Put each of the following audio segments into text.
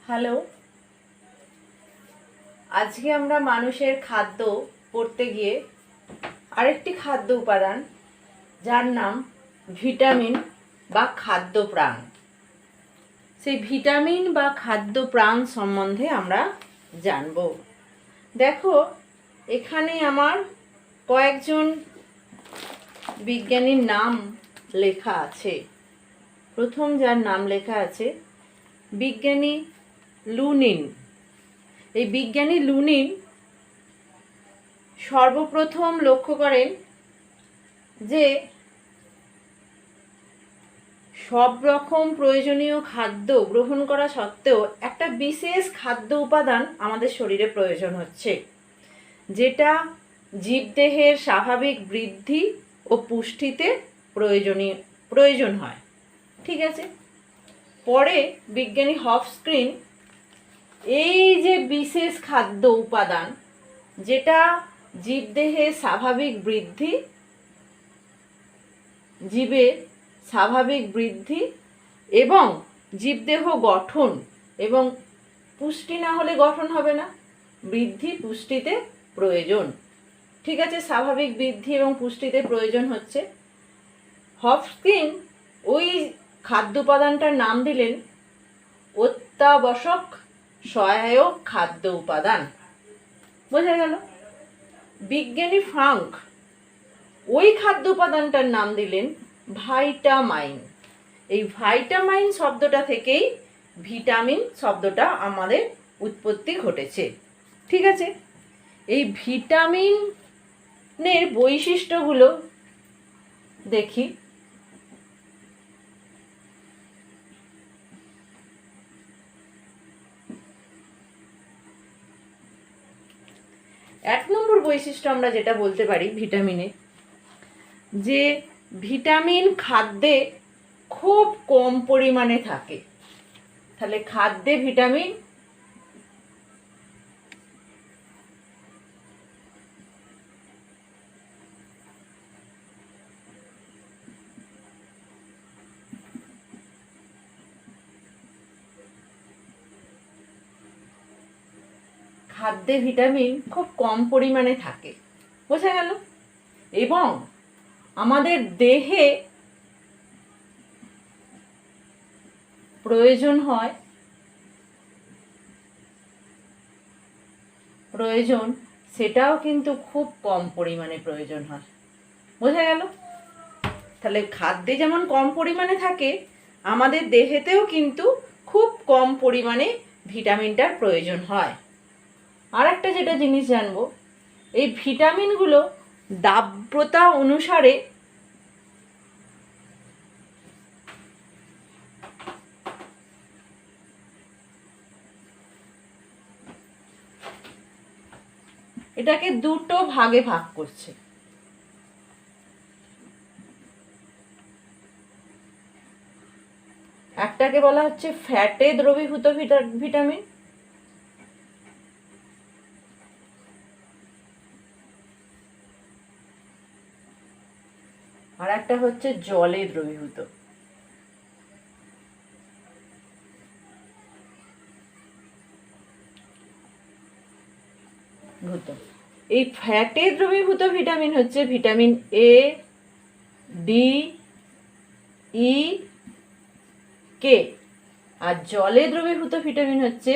Hello, আজকে আমরা মানুষের খাদ্য পড়তে গিয়ে আরেকটি খাদ্য উপাদান যার নাম ভিটামিন বা খাদ্য প্রাণ, সেই ভিটামিন বা খাদ্য প্রাণ সম্বন্ধে আমরা জানব। দেখো, এখানে আমার কয়েকজন বিজ্ঞানীর নাম লেখা আছে। প্রথম যার নাম লেখা আছে বিজ্ঞানী লুনিন। এই বিজ্ঞানী লুনিন সর্বপ্রথম লক্ষ্য করেন যে সব রকম প্রয়োজনীয় খাদ্য গ্রহণ করা সত্ত্বেও একটা বিশেষ খাদ্য উপাদান আমাদের শরীরে প্রয়োজন হচ্ছে, যেটা জীবদেহের স্বাভাবিক বৃদ্ধি ও পুষ্টিতে প্রয়োজন হয়। ঠিক আছে, পরে বিজ্ঞানী হফস্ক্রিন এই যে বিশেষ খাদ্য উপাদান যেটা জীবদেহের স্বাভাবিক বৃদ্ধি, জীবের স্বাভাবিক বৃদ্ধি এবং জীবদেহ গঠন এবং পুষ্টি না হলে গঠন হবে না, বৃদ্ধি পুষ্টিতে প্রয়োজন। ঠিক আছে, স্বাভাবিক বৃদ্ধি এবং পুষ্টিতে প্রয়োজন হচ্ছে। হফস্ক্রিন ওই খাদ্য উপাদানটার নাম দিলেন অত্যাবশ্যক সহায়ক খাদ্য উপাদান। বোঝা গেল? বিজ্ঞানী ফ্রাঙ্ক ওই খাদ্য উপাদানটার নাম দিলেন ভাইটামাইন। এই ভাইটামাইন শব্দটা থেকেই ভিটামিন শব্দটা আমাদের উৎপত্তি ঘটেছে। ঠিক আছে, এই ভিটামিনের বৈশিষ্ট্যগুলো দেখি। এক নম্বর বৈশিষ্ট্য আমরা যেটা বলতে পারি ভিটামিনের, যে ভিটামিন খাদ্যে খুব কম পরিমাণে থাকে। তাহলে খাদ্যে ভিটামিন খুব কম পরিমাণে থাকে। বোঝা গেল? এবং আমাদের দেহে প্রয়োজন সেটাও কিন্তু খুব কম পরিমাণে প্রয়োজন হয়। বোঝা গেল? তাহলে খাদ্যে যেমন কম পরিমাণে থাকে, আমাদের দেহেতেও কিন্তু খুব কম পরিমাণে ভিটামিনটার প্রয়োজন হয়। আর একটা যেটা জিনিস জানবো, এই ভিটামিনগুলো দাব্যতা অনুসারে এটাকে দুটো ভাগে ভাগ করছে। একটাকে বলা হচ্ছে ফ্যাটে দ্রবীভূত ভিটামিন, আর একটা হচ্ছে জলে দ্রবীভূত। এই ফ্যাটে দ্রবীভূত ভিটামিন হচ্ছে ভিটামিন এ, ডি, ই, কে, আর জলে দ্রবীভূত ভিটামিন হচ্ছে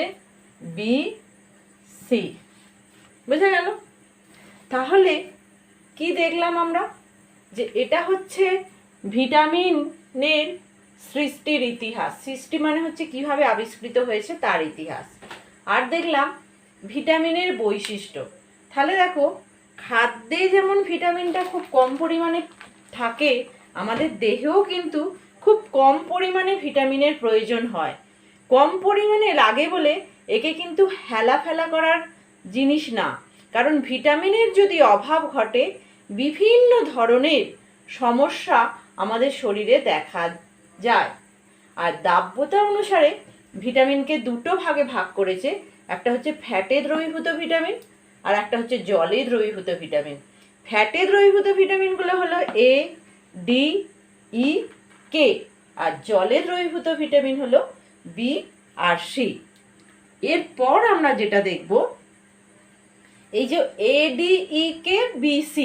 বি, সি। বোঝা গেল? তাহলে কি দেখলাম আমরা, যে এটা হচ্ছে ভিটামিনের সৃষ্টির ইতিহাস। সৃষ্টি মানে হচ্ছে কিভাবে আবিষ্কৃত হয়েছে তার ইতিহাস। আর দেখলাম ভিটামিনের বৈশিষ্ট্য। তাহলে দেখো, খাদ্যে যেমন ভিটামিনটা খুব কম পরিমাণে থাকে, আমাদের দেহেও কিন্তু খুব কম পরিমাণে ভিটামিনের প্রয়োজন হয়। কম পরিমাণে লাগে বলে একে কিন্তু হেলাফেলা করার জিনিস না, কারণ ভিটামিনের যদি অভাব ঘটে বিভিন্ন ধরনের সমস্যা আমাদের শরীরে দেখা যায়। আর দাব্যতা অনুসারে ভিটামিনকে দুটো ভাগে ভাগ করেছে, একটা হচ্ছে ফ্যাটে দ্রবীভূত ভিটামিন আর একটা হচ্ছে জলে দ্রবীভূত ভিটামিন। ফ্যাটে দ্রবীভূত ভিটামিনগুলো হলো এ, ডি, ই, কে, আর জলে দ্রবীভূত ভিটামিন হলো বি আর সি। এরপর আমরা যেটা দেখব, এই যে ADEK BC,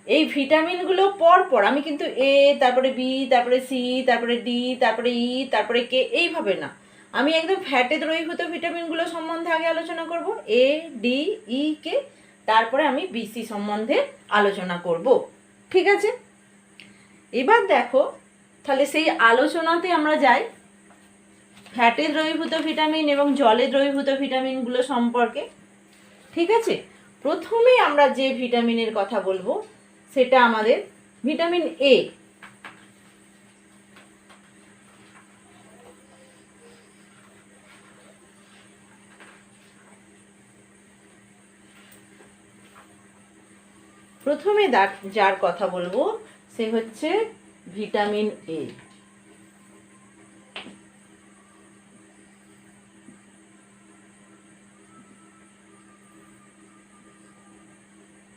এই ভিটামিনগুলো পর আমি কিন্তু এ, তারপরে বি, তারপরে সি, তারপরে ডি, তারপরে ই, তারপরে কে, এইভাবে না, আমি একদম ফ্যাটে দ্রবীভূত ভিটামিনগুলো সম্বন্ধে আগে আলোচনা করব, ADEK, তারপরে আমি BC সম্বন্ধে আলোচনা করব। ঠিক আছে, এবার দেখো তাহলে সেই আলোচনাতে আমরা যাই ফ্যাটে দ্রবীভূত ভিটামিন এবং জলে দ্রবীভূত ভিটামিনগুলো সম্পর্কে। ঠিক আছে, প্রথমে আমরা যে ভিটামিনের কথা বলবো সেটা আমাদের ভিটামিন এ। প্রথমে যার কথা বলবো সে হচ্ছে ভিটামিন এ।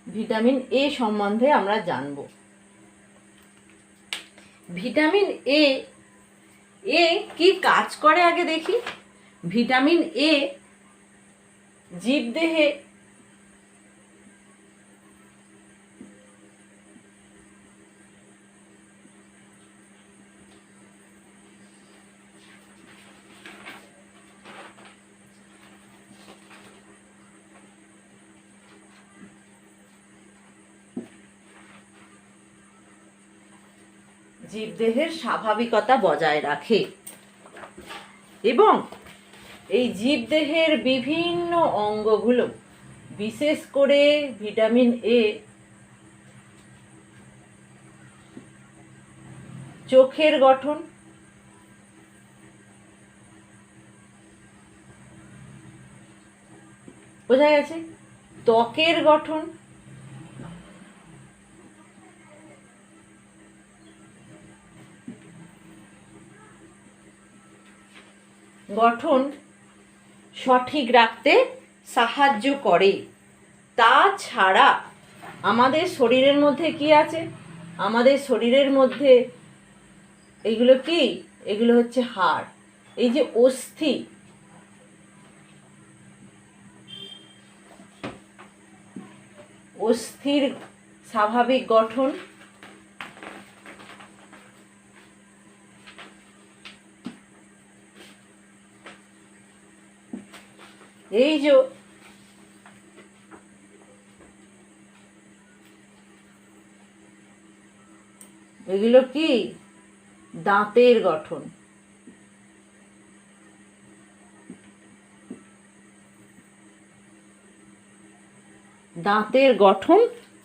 ভিটামিন এ সম্বন্ধে আমরা জানব। ভিটামিন এ কি কাজ করে আগে দেখি। ভিটামিন এ জীবদেহে জীবদেহের স্বাভাবিকতা বজায় রাখে এবং এই জীবদেহের বিভিন্ন অঙ্গগুলো, বিশেষ করে ভিটামিন এ চোখের গঠন, বোঝা গেছে, ত্বকের গঠন, সঠিক রাখতে সাহায্য করে। তাছাড়া আমাদের শরীরের মধ্যে কি আছে? আমাদের শরীরের মধ্যে এগুলো কি? এগুলো হচ্ছে হাড়। এই যে অস্থি, অস্থির স্বাভাবিক গঠন, এই যে এগুলো কি? দাঁতের গঠন। দাঁতের গঠন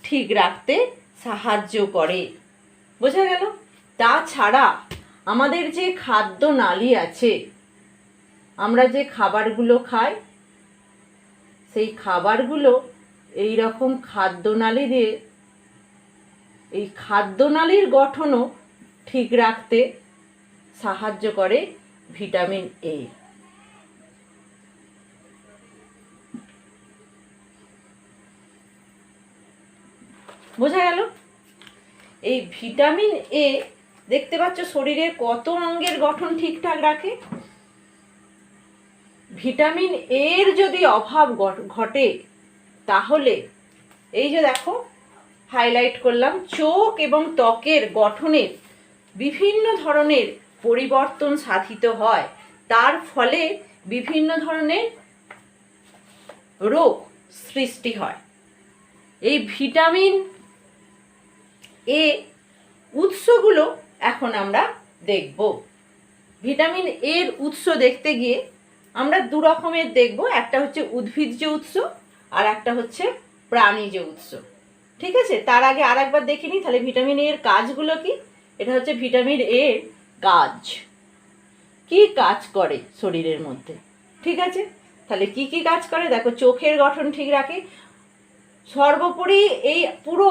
ঠিক রাখতে সাহায্য করে, বোঝা গেল? তাছাড়া আমাদের যে খাদ্য নালী আছে, আমরা যে খাবারগুলো খাই, সেই খাবারগুলো এই রকম খাদ্যনালী দিয়ে, এই খাদ্যনালীর গঠনও ঠিক রাখতে সাহায্য করে ভিটামিন এ। বোঝা গেল? এই ভিটামিন এ দেখতে পাচ্ছ শরীরের কত অঙ্গের গঠন ঠিকঠাক রাখে। ভিটামিন এর যদি অভাব ঘটে তাহলে এই যে দেখো হাইলাইট করলাম, চোখ এবং ত্বকের গঠনের বিভিন্ন ধরনের পরিবর্তন সাধিত হয়, তার ফলে বিভিন্ন ধরনের রোগ সৃষ্টি হয়। এই ভিটামিন এ উৎসগুলো এখন আমরা দেখব। ভিটামিন এর উৎস দেখতে গিয়ে আমরা দু রকমের দেখব, একটা হচ্ছে উদ্ভিজ্জ উৎস আর একটা হচ্ছে প্রাণীজ উৎস। ঠিক আছে, তার আগে আর একবার দেখে নিই তাহলে ভিটামিন এর কাজগুলো কি। এটা হচ্ছে ভিটামিন এর কাজ, কি কাজ করে শরীরের মধ্যে। ঠিক আছে, তাহলে কি কি কাজ করে দেখো। চোখের গঠন ঠিক রাখে, সর্বোপরি এই পুরো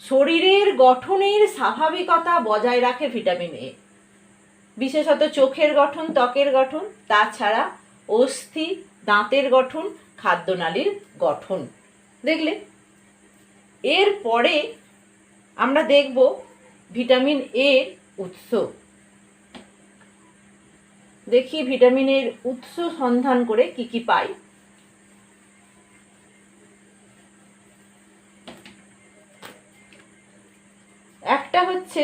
শরীরের গঠনের স্বাভাবিকতা বজায় রাখে ভিটামিন এ, বিশেষত চোখের গঠন, ত্বকের গঠন, তাছাড়া অস্থি, দাঁতের গঠন, খাদ্যনালীর গঠন। দেখলে? এরপরে আমরা দেখব ভিটামিন এর উৎস। দেখি ভিটামিনের উৎস সন্ধান করে কি কি পাই। একটা হচ্ছে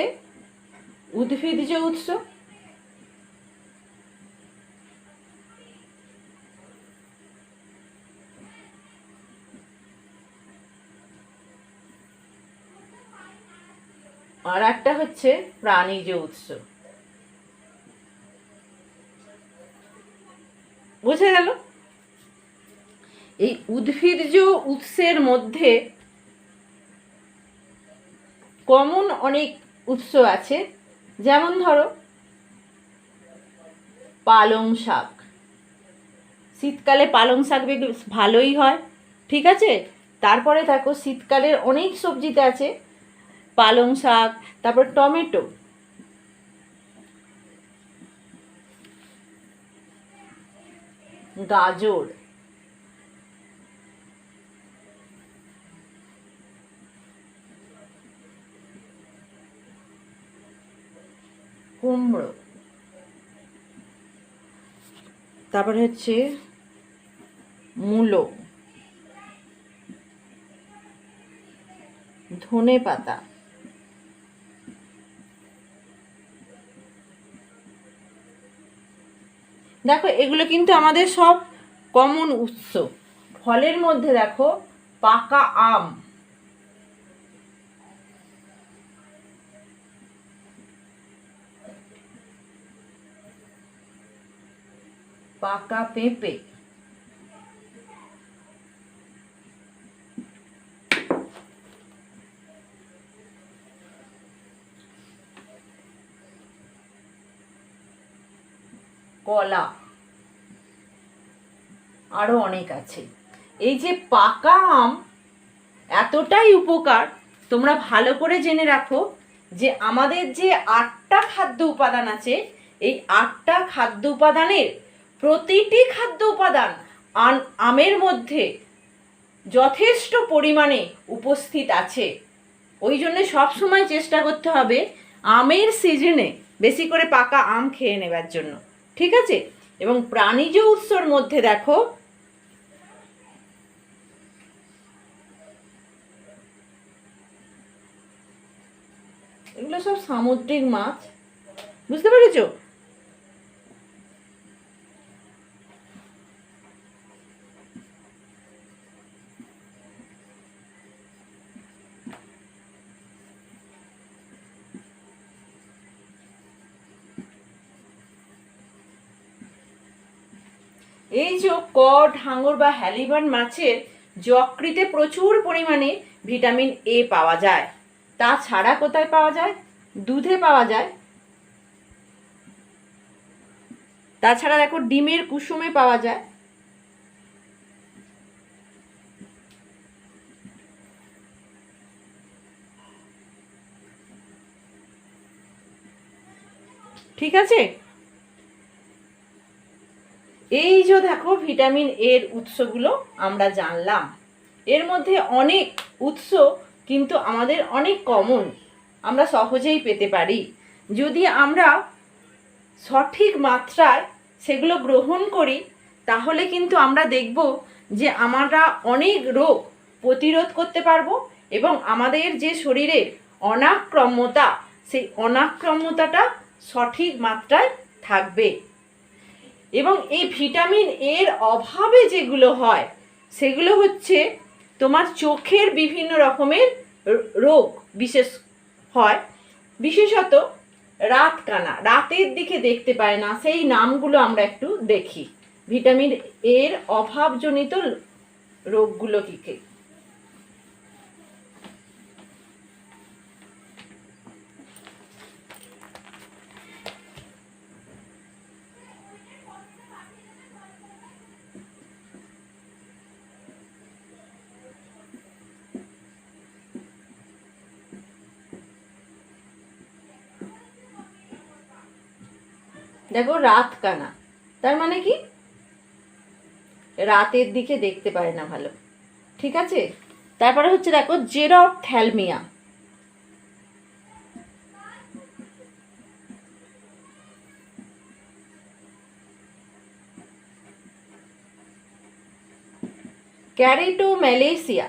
উদ্ভিজ্জ উৎস, আর একটা হচ্ছে প্রাণীজ উৎস। বুঝে গেল? এই উদ্ভিজ্জ উৎসের মধ্যে কমন অনেক উৎস আছে, যেমন ধরো পালং শাক। শীতকালে পালং শাক বেশ ভালোই হয়, ঠিক আছে। তারপরে দেখো শীতকালের অনেক সবজিতে আছে পালং শাক, তারপর টমেটো, গাজর, কুমড়ো, তারপরে হচ্ছে মূলো, ধনে পাতা, দেখো এগুলো কিন্তু আমাদের সব কমন উৎস। ফলের মধ্যে দেখো পাকা আম, পাকা পেঁপে, কলা, আরো অনেক আছে। এই যে পাকা আম এতটাই উপকার, তোমরা ভালো করে জেনে রাখো যে আমাদের যে 8টা খাদ্য উপাদান আছে, এই 8টা খাদ্য উপাদানের প্রতিটি খাদ্য উপাদান আমের মধ্যে যথেষ্ট পরিমাণে উপস্থিত আছে। ওই জন্য সবসময় চেষ্টা করতে হবে আমের সিজনে বেশি করে পাকা আম খেয়ে নেবার জন্য, ঠিক আছে। এবং প্রাণীজ উৎসর মধ্যে দেখো এগুলো সব সামুদ্রিক মাছ, বুঝতে পেরেছো? এই যে কড, হাঙর বা হ্যালিবার্ন মাছের যকৃতে প্রচুর পরিমাণে ভিটামিন এ পাওয়া যায়। তাছাড়া কোথায় পাওয়া যায়? দুধে পাওয়া যায়। তাছাড়া দেখো ডিমের কুসুমে পাওয়া যায়। ঠিক আছে। এই যে দেখো ভিটামিন এর উৎসগুলো আমরা জানলাম। এর মধ্যে অনেক উৎস কিন্তু আমাদের অনেক কমন, আমরা সহজেই পেতে পারি যদি আমরা সঠিক মাত্রায় সেগুলো গ্রহণ করি। তাহলে কিন্তু আমরা দেখব যে আমরা অনেক রোগ প্রতিরোধ করতে পারবো এবং আমাদের যে শরীরের অনাক্রম্যতা, সেই অনাক্রম্যতাটা সঠিক মাত্রায় থাকবে। এবং এই ভিটামিন এর অভাবে যেগুলো হয় সেগুলো হচ্ছে তোমার চোখের বিভিন্ন রকমের রোগ বিশেষ হয়, বিশেষত রাতকানা, রাতের দিকে দেখতে পায় না, সেই নামগুলো আমরা একটু দেখি। ভিটামিন এর অভাবজনিত রোগগুলো কী কী? দেখো রাতকানা, তার মানে কি? রাতের দিকে দেখতে পারে না ভালো, ঠিক আছে। তারপরে হচ্ছে দেখো জেরপ্থ্যালমিয়া, ক্যারোটোম্যালেসিয়া।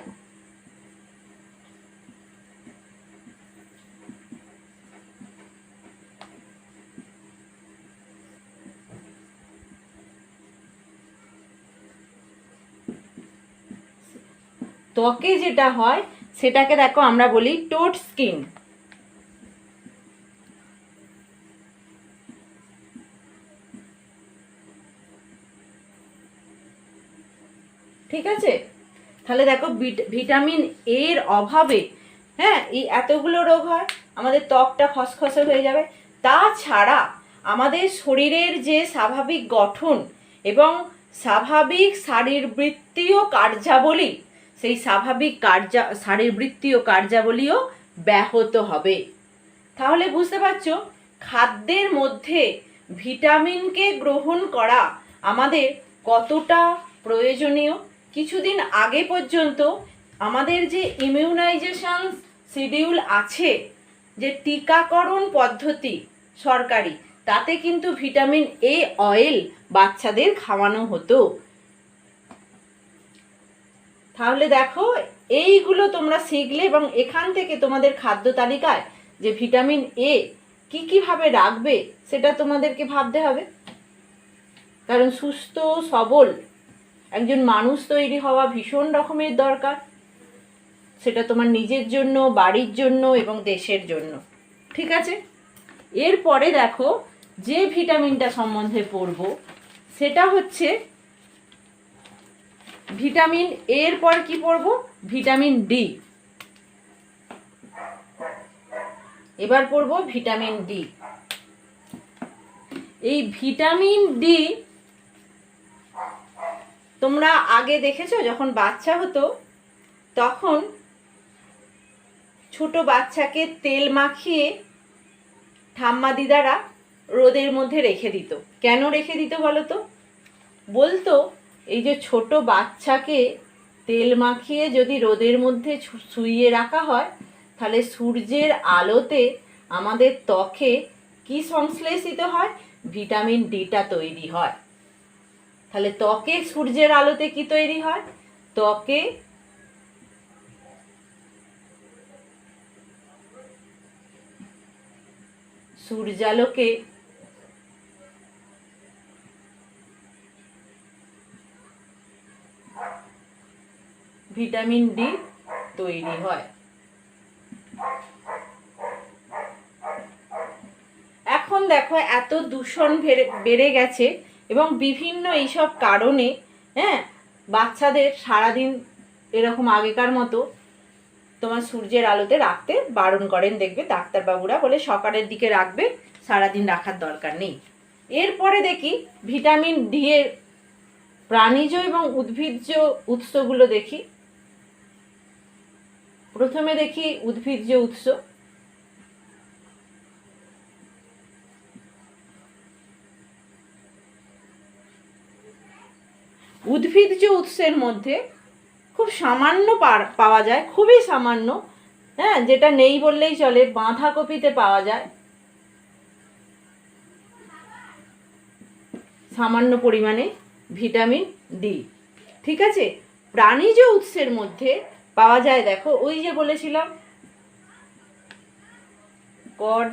ত্বকে যেটা হয় সেটাকে দেখো আমরা বলি টোড স্কিন। ঠিক আছে, তাহলে দেখো ভিটামিন এর অভাবে হ্যাঁ এই এতগুলো রোগ হয়, আমাদের ত্বকটা খসখসে হয়ে যাবে। তাছাড়া আমাদের শরীরের যে স্বাভাবিক গঠন এবং স্বাভাবিক শারীরবৃত্তীয় কার্যাবলী, সেই স্বাভাবিক শারীরবৃত্তীয় কার্যাবলীও ব্যাহত হবে। তাহলে বুঝতে পারছো খাদ্যের মধ্যে ভিটামিনকে গ্রহণ করা আমাদের কতটা প্রয়োজনীয়। কিছুদিন আগে পর্যন্ত আমাদের যে ইমিউনাইজেশন শিডিউল আছে, যে টিকাকরণ পদ্ধতি সরকারি, তাতে কিন্তু ভিটামিন এ অয়েল বাচ্চাদের খাওয়ানো হতো। তাহলে দেখো এইগুলো তোমরা শিখলে এবং এখান থেকে তোমাদের খাদ্য তালিকায় যে ভিটামিন এ কীভাবে রাখবে সেটা তোমাদেরকে ভাবতে হবে। কারণ সুস্থ সবল একজন মানুষ তৈরি হওয়া ভীষণ রকমের দরকার, সেটা তোমার নিজের জন্য, বাড়ির জন্য এবং দেশের জন্য। ঠিক আছে, এরপরে দেখো যে ভিটামিনটা সম্বন্ধে পড়ব সেটা হচ্ছে ভিটামিন এর পর কি পড়ব, ভিটামিন ডি। এবার পড়ব ভিটামিন ডি। এই ভিটামিন ডি তোমরা আগে দেখেছো যখন বাচ্চা হতো তখন ছোট বাচ্চাকে তেল মাখিয়ে ঠাম্মা দিদারা রোদের মধ্যে রেখে দিত। কেন রেখে দিত বলো তো? বলতো এই যে ছোট বাচ্চাকে তেল মাখিয়ে যদি রোদের মধ্যে শুইয়ে রাখা হয় তাহলে সূর্যের আলোতে আমাদের ত্বকে কি সংশ্লেষিত হয়, ভিটামিন ডিটা তৈরি হয়। তাহলে ত্বকে সূর্যের আলোতে কি তৈরি হয়, ত্বকে সূর্যালোকে ভিটামিন ডি তৈরি হয়। এখন দেখো এত দূষণ বেড়ে গেছে এবং বিভিন্ন এইসব কারণে হ্যাঁ বাচ্চাদের সারাদিন এরকম আগেকার মতো তোমার সূর্যের আলোতে রাখতে বারণ করেন, দেখবে ডাক্তারবাবুরা বলে সকালের দিকে রাখবে, সারাদিন রাখার দরকার নেই। এরপরে দেখি ভিটামিন ডি এর প্রাণীজ এবং উদ্ভিজ্জ উৎসগুলো দেখি। প্রথমে দেখি উদ্ভিজ্জ উৎস। উদ্ভিজ্জ উৎসের মধ্যে খুব সামান্য পাওয়া যায়, খুবই সামান্য, হ্যাঁ যেটা নেই বললেই চলে, বাঁধাকপিতে পাওয়া যায় সামান্য পরিমাণে ভিটামিন ডি। ঠিক আছে, প্রাণীজ উৎসের মধ্যে পাওয়া যায় দেখো ওই যে বলেছিলাম কড,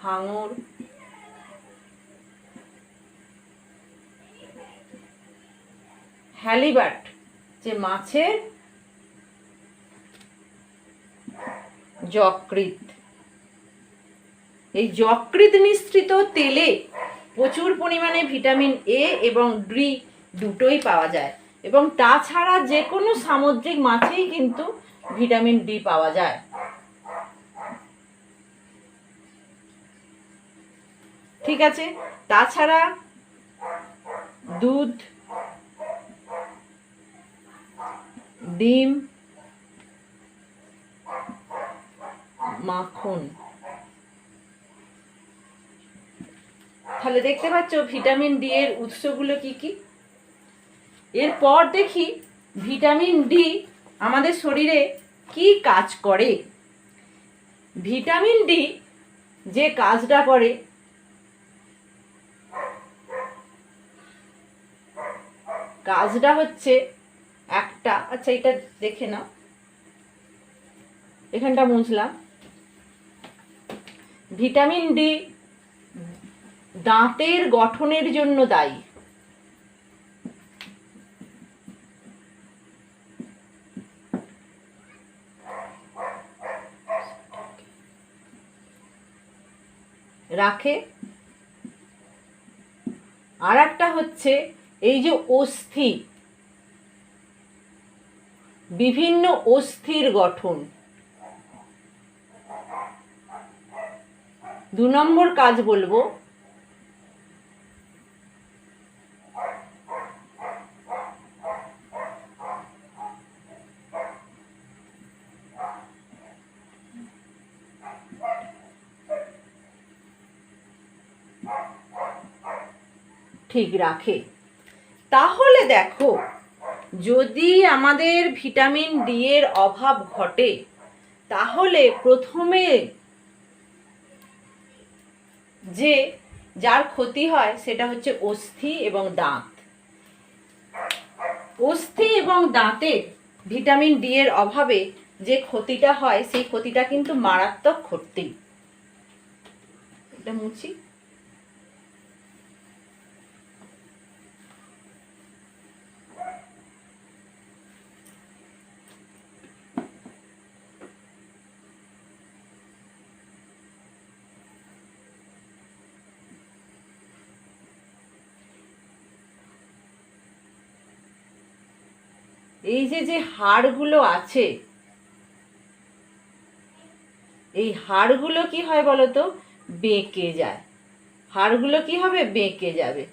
হাঙর, হ্যালিবার্ট, যে মাছের যকৃৎ। এই যকৃৎ মিশ্রিত তেলে প্রচুর পরিমাণে ভিটামিন এ এবং ডি দুটোই পাওয়া যায় এবং তাছাড়া যে কোনো সামুদ্রিক মাছেই কিন্তু ভিটামিন ডি পাওয়া যায়। ঠিক আছে, তাছাড়া দুধ, ডিম, মাখন। তাহলে দেখতে পাচ্ছ ভিটামিন ডি এর উৎসগুলো কি কি। এরপর দেখি ভিটামিন ডি আমাদের শরীরে কি কাজ করে। ভিটামিন ডি যে কাজটা করে কাজটা হচ্ছে একটা, আচ্ছা এটা দেখে নাও, এখানটা মুছলাম। ভিটামিন ডি দাঁতের গঠনের জন্য দায়ী। রাখে। আর একটা হচ্ছে এই যে অস্থি, বিভিন্ন অস্থির গঠন। 2 নম্বর কাজ বলবো, ঠিক রাখে। তাহলে দেখো, যদি আমাদের ভিটামিন ডি এর অভাব ঘটে, তাহলে প্রথমে যে যার ক্ষতি হয় সেটা হচ্ছে অস্থি এবং দাঁত। অস্থি এবং দাঁতে ভিটামিন ডি এর অভাবে যে ক্ষতিটা হয়, সেই ক্ষতিটা কিন্তু মারাত্মক ক্ষতি। এটা মুছি। এই যে হাড়গুলো আছে, এই হাড়গুলো কি হয় বলতো, বেঁকে যায়। হাড়গুলো কি হবে, বেঁকে যাবে,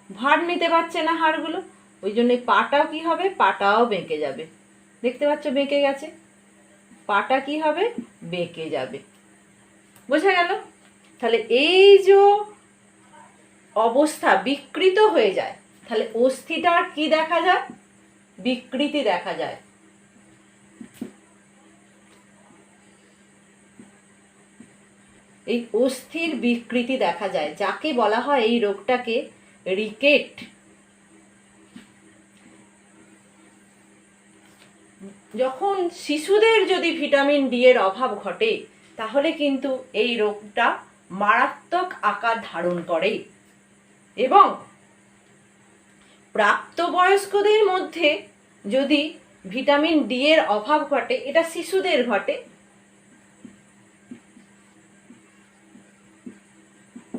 ভার নিতে পারছে না হাড়গুলো, ওই জন্য পাটাও কি হবে, পাটাও বেঁকে যাবে। দেখতে পাচ্ছ বেঁকে গেছে, পাটা কি হবে, বেঁকে যাবে। বোঝা গেল? তাহলে এই যে অবস্থা বিকৃত হয়ে যায়, তাহলে অস্থিটার কি দেখা যায়, বিকৃতি দেখা যায়। এই অস্থির বিকৃতি দেখা যায়, যাকে বলা হয় এই রোগটাকে রিকেট। যখন শিশুদের যদি ভিটামিন ডি এর অভাব ঘটে, তাহলে কিন্তু এই রোগটা মারাত্মক আকার ধারণ করে। এবং প্রাপ্তবয়স্কদের মধ্যে যদি ভিটামিন ডি এর অভাব ঘটে, এটা শিশুদের ঘটে,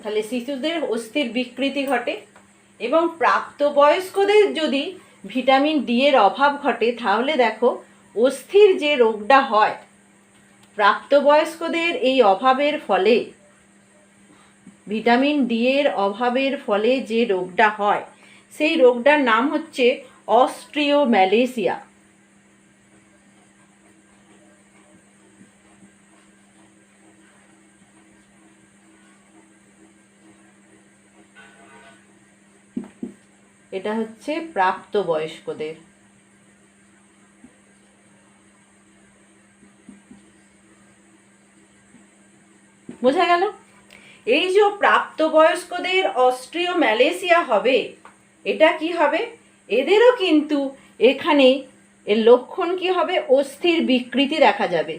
তাহলে শিশুদের অস্থির বিকৃতি ঘটে। এবং প্রাপ্তবয়স্কদের যদি ভিটামিন ডি এর অভাব ঘটে, তাহলে দেখো অস্থির যে রোগটা হয়, প্রাপ্তবয়স্কদের এই অভাবের ফলে, ভিটামিন ডি এর অভাবের ফলে যে রোগটা হয়, সেই রোগটার নাম হচ্ছে অস্ট্রিওম্যালেসিয়া। এটা হচ্ছে প্রাপ্তবয়স্কদের। বোঝা গেল? এই যে প্রাপ্তবয়স্কদের অস্ট্রিওম্যালেসিয়া হবে, এটা কি হবে, এদেরও কিন্তু এখানে এর লক্ষণ কি হবে, অস্থির বিকৃতি দেখা যাবে।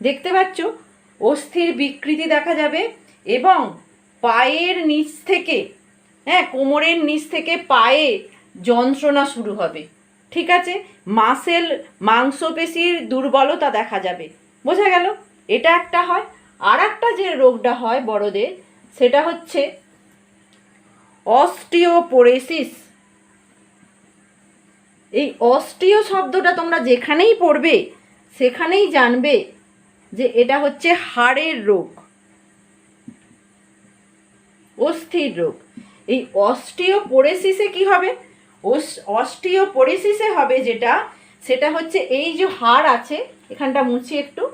দেখতে পাচ্ছ, অস্থির বিকৃতি দেখা যাবে। এবং পায়ের নিচ থেকে, হ্যাঁ, কোমরের নিচ থেকে পায়ে যন্ত্রণা শুরু হবে। ঠিক আছে, মাংসপেশির দুর্বলতা দেখা যাবে। বোঝা গেল? এটা একটা হয়। আর একটা যে রোগটা হয় বড়দের, সেটা হচ্ছে অস্টিওপোরোসিস। এই অস্টিও শব্দটা তোমরা যেখানেই পড়বে, সেখানেই জানবে যে এটা হচ্ছে হাড়ের রোগ, অস্থির রোগ। এই অস্টিওপোরোসিসে কি হবে, অস্টিওপোরোসিসে হবে যেটা, সেটা হচ্ছে এই যে হাড় আছে, এখানটা মুছি একটু,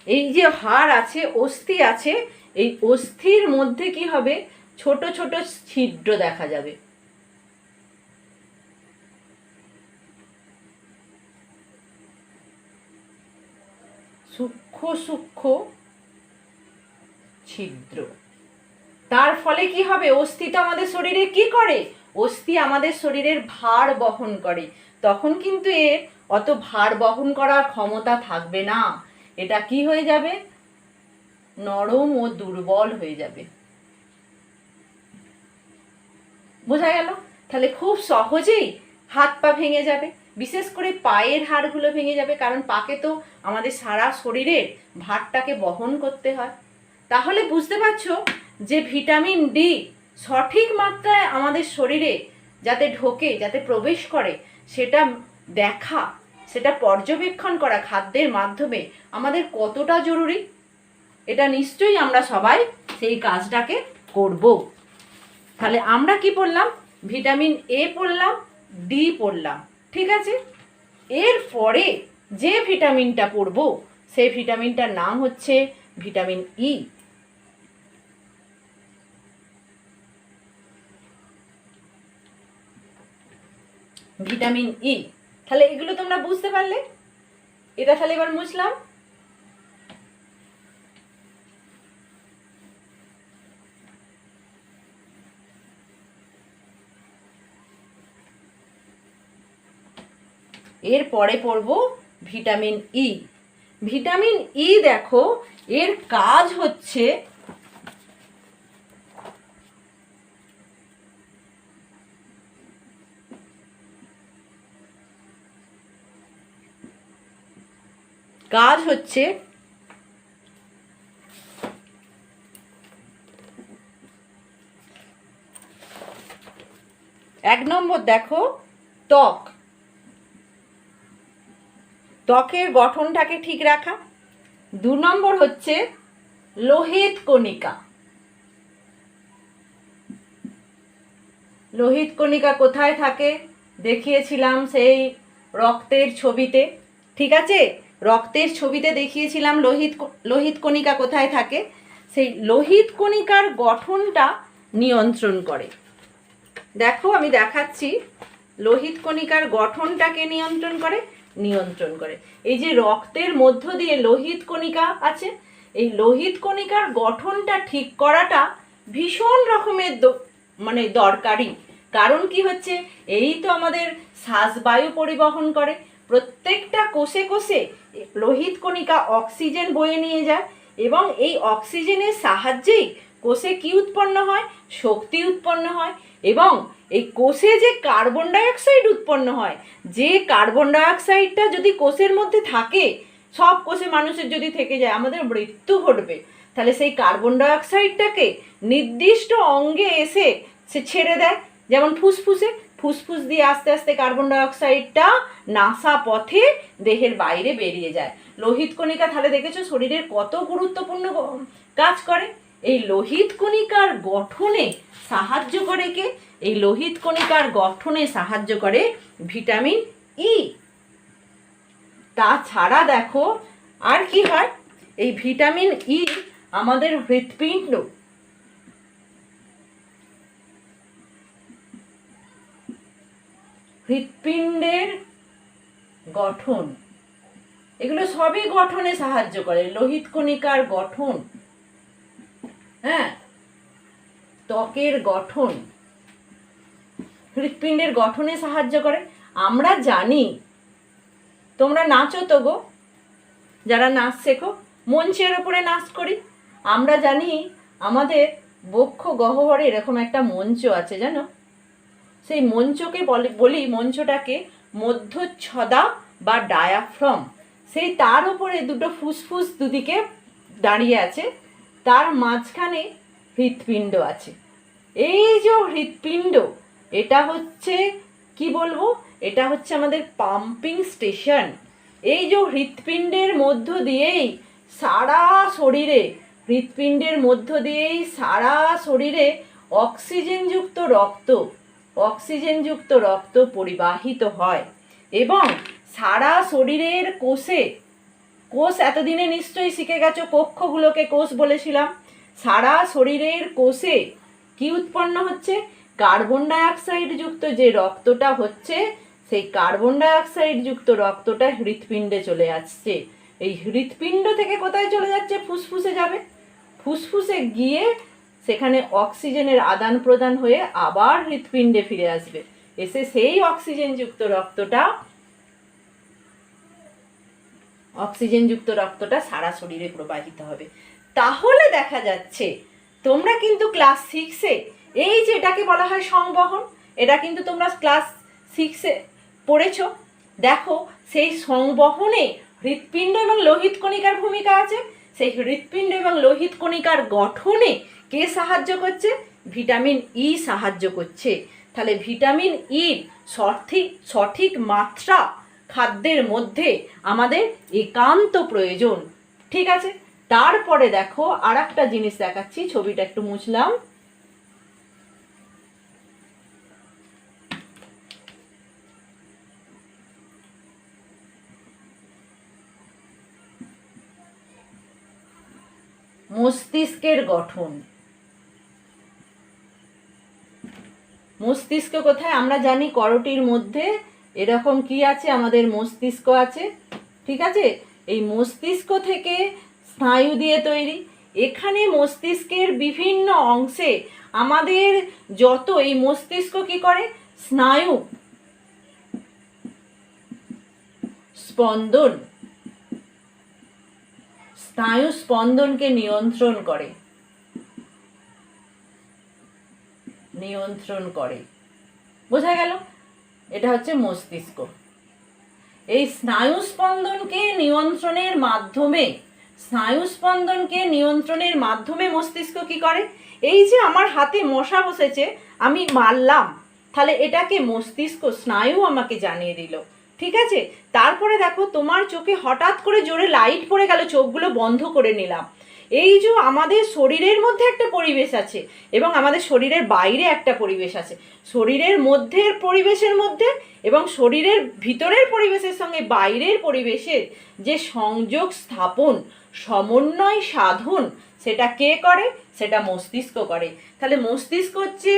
এই যে হাড় আছে, অস্থি আছে, এই অস্থির মধ্যে কি হবে, ছোট ছোট ছিদ্র দেখা যাবে। সূক্ষ্ম সূক্ষ্ম ছিদ্র। তার ফলে কি হবে, অস্থিটা আমাদের শরীরে কি করে, অস্থি আমাদের শরীরের ভার বহন করে। তখন কিন্তু এর অত ভার বহন করার ক্ষমতা থাকবে না, এটা কি হয়ে যাবে, নরম ও দুর্বল হয়ে যাবে। বোঝা গেল? তাহলে খুব সহজেই হাত পা ভেঙে যাবে, বিশেষ করে পায়ের হাড়গুলো ভেঙে যাবে, কারণ পাকে তো আমাদের সারা শরীরের ভারটাকে বহন করতে হয়। তাহলে বুঝতে পারছো যে ভিটামিন ডি সঠিক মাত্রায় আমাদের শরীরে যাতে ঢোকে, যাতে প্রবেশ করে, সেটা দেখা, সেটা পর্যবেক্ষণ করা খাদ্যের মাধ্যমে আমাদের কতটা জরুরি। এটা নিশ্চয়ই আমরা সবাই সেই কাজটাকে করব। তাহলে আমরা কি পড়লাম, ভিটামিন এ পড়লাম, ডি পড়লাম, ঠিক আছে। এরপরে যে ভিটামিনটা পড়ব সেই ভিটামিনটার নাম হচ্ছে ভিটামিন ই। ভিটামিন ই, তাহলে এগুলো তোমরা বুঝতে পারলে, এটা তাহলে এবার বুঝলাম। এরপরে পড়ব ভিটামিন ই। ভিটামিন ই দেখো, এর কাজ হচ্ছে এক নম্বর দেখো, ত্বকের গঠনটাকে ঠিক রাখা। 2 নম্বর হচ্ছে লোহিত কণিকা। লোহিত কণিকা কোথায় থাকে দেখিয়েছিলাম সেই রক্তের ছবিতে, ঠিক আছে, রক্তের ছবিতে দেখিয়েছিলাম লোহিত কণিকা কোথায় থাকে। সেই লোহিত কণিকার গঠনটা নিয়ন্ত্রণ করে। দেখো আমি দেখাচ্ছি, লোহিত কণিকার গঠনটাকে নিয়ন্ত্রণ করে এই যে রক্তের মধ্য দিয়ে লোহিত কণিকা আছে, এই লোহিত কণিকার গঠনটা ঠিক করাটা ভীষণ রকমের দরকারি। কারণ কি হচ্ছে, এই তো আমাদের শ্বাসবায়ু পরিবহন করে, প্রত্যেকটা কোষে কোষে লোহিত কণিকা অক্সিজেন বয়ে নিয়ে যায়, এবং এই অক্সিজেনের সাহায্যেই কোষে কি উৎপন্ন হয়, শক্তি উৎপন্ন হয়। এবং এই কোষে যে কার্বন ডাইঅক্সাইড উৎপন্ন হয়, যে কার্বন ডাইঅক্সাইডটা যদি কোষের মধ্যে থাকে, সব কোষে মানুষের যদি থেকে যায় আমাদের মৃত্যু ঘটবে। তাহলে সেই কার্বন ডাইঅক্সাইডটাকে নির্দিষ্ট অঙ্গে এসে সে ছেড়ে দেয়, যেমন ফুসফুস দিয়ে আস্তে আস্তে কার্বন ডাইঅক্সাইডটা নাসা পথে দেহের বাইরে বেরিয়ে যায়। লোহিত কণিকা তাহলে দেখেছো শরীরের কত গুরুত্বপূর্ণ কাজ করে। এই লোহিত কণিকার গঠনে সাহায্য করে কে, এই লোহিত কণিকার গঠনে সাহায্য করে ভিটামিন ই। তাছাড়া দেখো আর কি হয়, এই ভিটামিন ই আমাদের হৃৎপিণ্ডের গঠন, এগুলো সবই গঠনে সাহায্য করে। লোহিত কণিকার গঠন, হ্যাঁ, ত্বকের গঠন, হৃৎপিণ্ডের গঠনে সাহায্য করে। আমরা জানি, তোমরা নাচো তো গো, যারা নাচ শেখো, মঞ্চের ওপরে নাচ করি, আমরা জানি আমাদের বক্ষ গহ্বরে এরকম একটা মঞ্চ আছে, জানো, সেই মঞ্চকে বলি মঞ্চটাকে মধ্যচ্ছদা বা ডায়াফ্রম। সেই তার উপরে দুটো ফুসফুস দুদিকে দাঁড়িয়ে আছে, তার মাঝখানে হৃৎপিণ্ড আছে। এই যে হৃৎপিণ্ড, এটা হচ্ছে কি বলবো, এটা হচ্ছে আমাদের পাম্পিং স্টেশন। এই যে হৃৎপিণ্ডের মধ্য দিয়েই সারা শরীরে, হৃৎপিণ্ডের মধ্য দিয়েই সারা শরীরে অক্সিজেনযুক্ত রক্ত পরিবাহিত হয়, এবং সারা শরীরের কোষে কোষ এতদিনে নিশ্চয়ই শিখে গেছো, কক্ষগুলোকে কোষ বলেছিলাম। সারা শরীরের কোষে কি উৎপন্ন হচ্ছে? কার্বন ডাইঅক্সাইড যুক্ত যে রক্তটা হচ্ছে, সেই কার্বন ডাইঅক্সাইড যুক্ত রক্তটা হৃৎপিণ্ডে চলে আসছে। এই হৃৎপিণ্ড থেকে কোথায় চলে যাচ্ছে? ফুসফুসে যাবে। ফুসফুসে গিয়ে সেখানে অক্সিজেনের আদান প্রদান হয়ে আবার হৃৎপিণ্ডে ফিরে আসবে, এসে সেই অক্সিজেনযুক্ত রক্তটা সারা শরীরে প্রবাহিত হবে। তাহলে দেখা যাচ্ছে তোমরা কিন্তু ক্লাস 6-এ এই যে এটাকে বলা হয় সংবহন, এটা কিন্তু তোমরা ক্লাস 6-এ পড়েছ। দেখো সেই সংবহনে হৃৎপিণ্ড এবং লোহিত কণিকার ভূমিকা আছে। সেই হৃৎপিণ্ড এবং লোহিত কণিকার গঠনে কে সাহায্য করছে? ভিটামিন ই সাহায্য করছে। তাহলে ভিটামিন ইর সঠিক মাত্রা খাদ্যের মধ্যে আমাদের একান্ত প্রয়োজন। ঠিক আছে, তারপরে দেখো আর একটা জিনিস দেখাচ্ছি, ছবিটা একটু মুছলাম। মস্তিষ্কের গঠন। মস্তিষ্ক কোথায়? আমরা জানি করোটির মধ্যে এরকম কি আছে, আমাদের মস্তিষ্ক আছে। ঠিক আছে, এই মস্তিষ্ক থেকে স্নায়ু দিয়ে তৈরি। এখানে মস্তিষ্কের বিভিন্ন অংশে আমাদের যত এই মস্তিষ্ক কি করে? স্নায়ু স্পন্দনকে নিয়ন্ত্রণ করে। বোঝা গেল? এটা হচ্ছে মস্তিষ্ক। এই স্নায়ু স্পন্দনকে নিয়ন্ত্রণের মাধ্যমে মস্তিষ্ক কি করে? এই যে আমার হাতে মশা বসেছে, আমি মারলাম, তাহলে এটাকে মস্তিষ্ক স্নায়ু আমাকে জানিয়ে দিল। ঠিক আছে, তারপরে দেখো তোমার চোখে হঠাৎ করে জোরে লাইট পড়ে গেল, চোখগুলো বন্ধ করে নিলাম। এই যে আমাদের শরীরের মধ্যে একটা পরিবেশ আছে এবং আমাদের শরীরের বাইরে একটা পরিবেশ আছে। শরীরের মধ্যের পরিবেশের মধ্যে এবং শরীরের ভিতরের পরিবেশের সঙ্গে বাইরের পরিবেশের যে সংযোগ স্থাপন, সমন্বয় সাধন, সেটা কে করে? সেটা মস্তিষ্ক করে। তাহলে মস্তিষ্ক হচ্ছে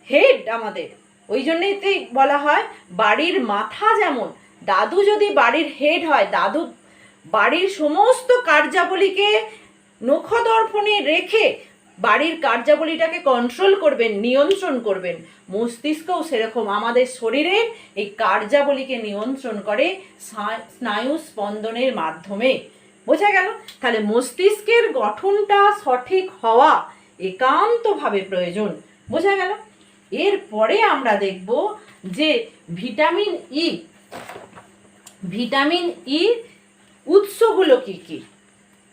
হেড আমাদের। ওই জন্যই তো বলা হয় বাড়ির মাথা যেমন, দাদু যদি বাড়ির হেড হয়, দাদু বাড়ির সমস্ত কার্যাবলীকে নখদর্পণে রেখে বাড়ির কার্যাবলীটাকে কন্ট্রোল করবেন, নিয়ন্ত্রণ করবেন। মস্তিষ্কও সেরকম আমাদের শরীরের এই কার্যাবলীকে নিয়ন্ত্রণ করে স্নায়ু স্পন্দনের মাধ্যমে। বোঝা গেল? তাহলে মস্তিষ্কের গঠনটা সঠিক হওয়া একান্তভাবে প্রয়োজন। বোঝা গেল? এরপরে আমরা দেখব যে ভিটামিন ই উৎসগুলো কি কি।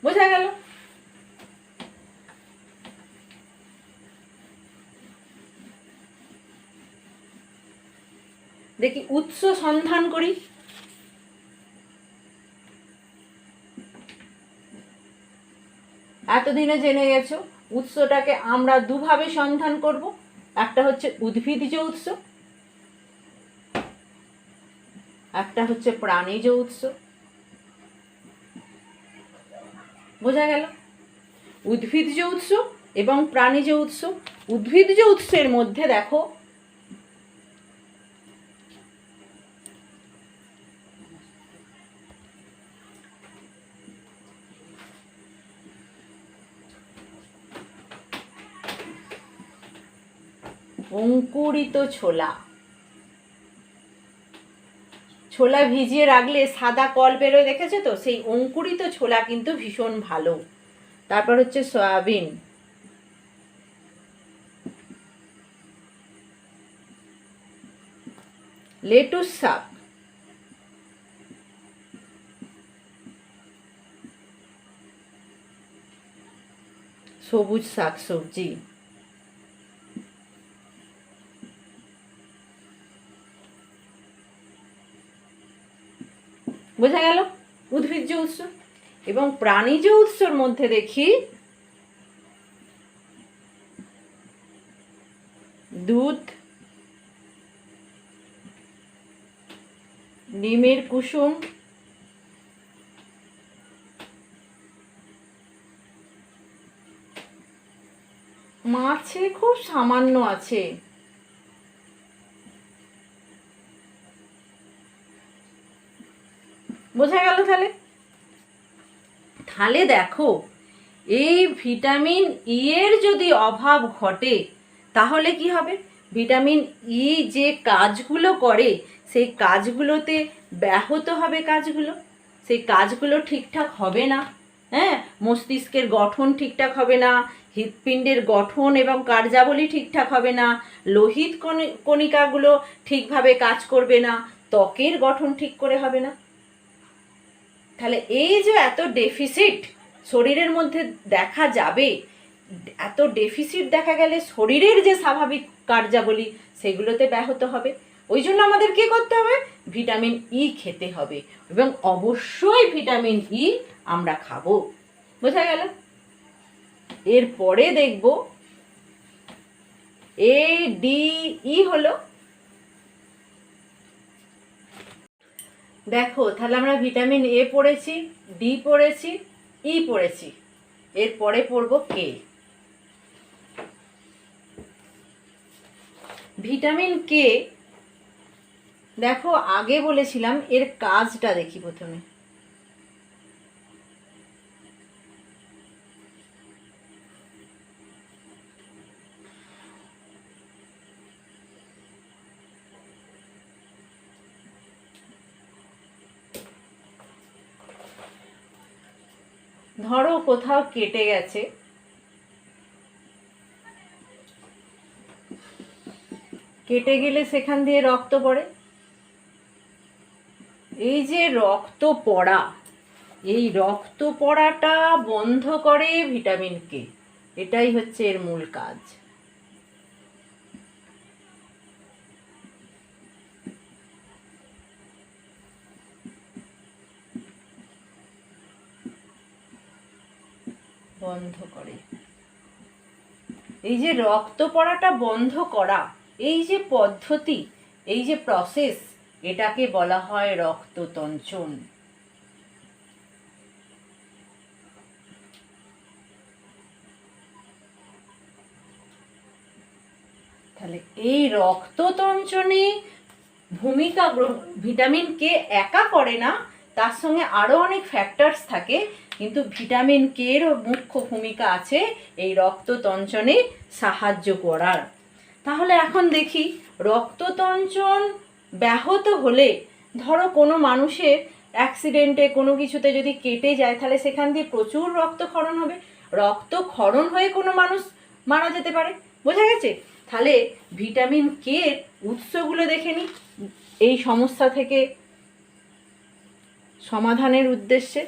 বোঝা গেল? দেখি উৎস সন্ধান করি। এতদিনে জেনে গেছো উৎসটাকে আমরা দুভাবে সন্ধান করব। একটা হচ্ছে উদ্ভিদজ উৎস, একটা হচ্ছে প্রাণীজ উৎস। বোঝা গেল? উদ্ভিদজ উৎস এবং প্রাণীজ উৎস। উদ্ভিদজ উৎসের মধ্যে দেখো অঙ্কুরিত ছোলা। ছোলা ভিজিয়ে রাখলে সাদা কল বেরোয়, দেখেছো তো? সেই অঙ্কুরিত ছোলা কিন্তু ভীষণ ভালো। তারপর হচ্ছে সয়াবিন, লেটুস শাক, সবুজ শাক সবজি। বোঝা গেল? উদ্ভিজ্জ উৎস। এবং প্রাণীজ উৎসর মধ্যে দেখি দুধ, ডিমের কুসুম, মাছে খুব সামান্য আছে। বোঝা গেল? তাহলে তাহলে দেখো, এই ভিটামিন ই এর যদি অভাব ঘটে তাহলে কি হবে? ভিটামিন ই যে কাজগুলো করে সেই কাজগুলোতে ব্যাহত হবে, সেই কাজগুলো ঠিকঠাক হবে না। হ্যাঁ, মস্তিষ্কের গঠন ঠিকঠাক হবে না, হৃৎপিণ্ডের গঠন এবং কার্যাবলী ঠিকঠাক হবে না, লোহিত কণিকাগুলো ঠিকভাবে কাজ করবে না, ত্বকের গঠন ঠিক করে হবে না। তাহলে এই যে এত ডেফিসিট শরীরের মধ্যে দেখা যাবে, এত ডেফিসিট দেখা গেলে শরীরের যে স্বাভাবিক কার্যাবলী সেগুলোতে ব্যাহত হবে। ওই জন্য আমাদের কি করতে হবে? ভিটামিন ই খেতে হবে, এবং অবশ্যই ভিটামিন ই আমরা খাবো। বোঝা গেল? এরপরে দেখব এ ডি ই হলো, দেখো তাহলে আমরা ভিটামিন এ পড়েছি, ডি পড়েছি, ই পড়েছি, এরপরে পড়ব কে। ভিটামিন কে, দেখো আগে বলেছিলাম এর কাজটা দেখি প্রথমে। ধরো কোথাও কেটে গেছে, কেটে গেলে সেখান দিয়ে রক্ত পড়ে। এই যে রক্ত পড়া, এই রক্ত পড়াটা বন্ধ করে ভিটামিন কে, এটাই হচ্ছে এর মূল কাজ। বন্ধ করে, এই যে রক্ত পড়াটা বন্ধ করা, এই যে পদ্ধতি, এই যে প্রসেস, এটাকে বলা হয় রক্ততঞ্চন। তাহলে এই রক্ততঞ্চনে ভূমিকা ভিটামিন কে একা করে না, তার সঙ্গে আরো অনেক ফ্যাক্টরস থাকে, কিন্তু ভিটামিন কে এরও মুখ্য ভূমিকা আছে এই রক্ততঞ্চনে সাহায্য করার। তাহলে এখন দেখি রক্ততঞ্চন ব্যাহত হলে, ধরো কোনো মানুষের অ্যাক্সিডেন্টে কোনো কিছুতে যদি কেটে যায়, তাহলে সেখান দিয়ে প্রচুর রক্তক্ষরণ হবে, রক্তক্ষরণ হয়ে কোনো মানুষ মারা যেতে পারে। বোঝা গেছে? তাহলে ভিটামিন কে এর উৎসগুলো দেখে নিই এই সমস্যা থেকে সমাধানের উদ্দেশ্যে।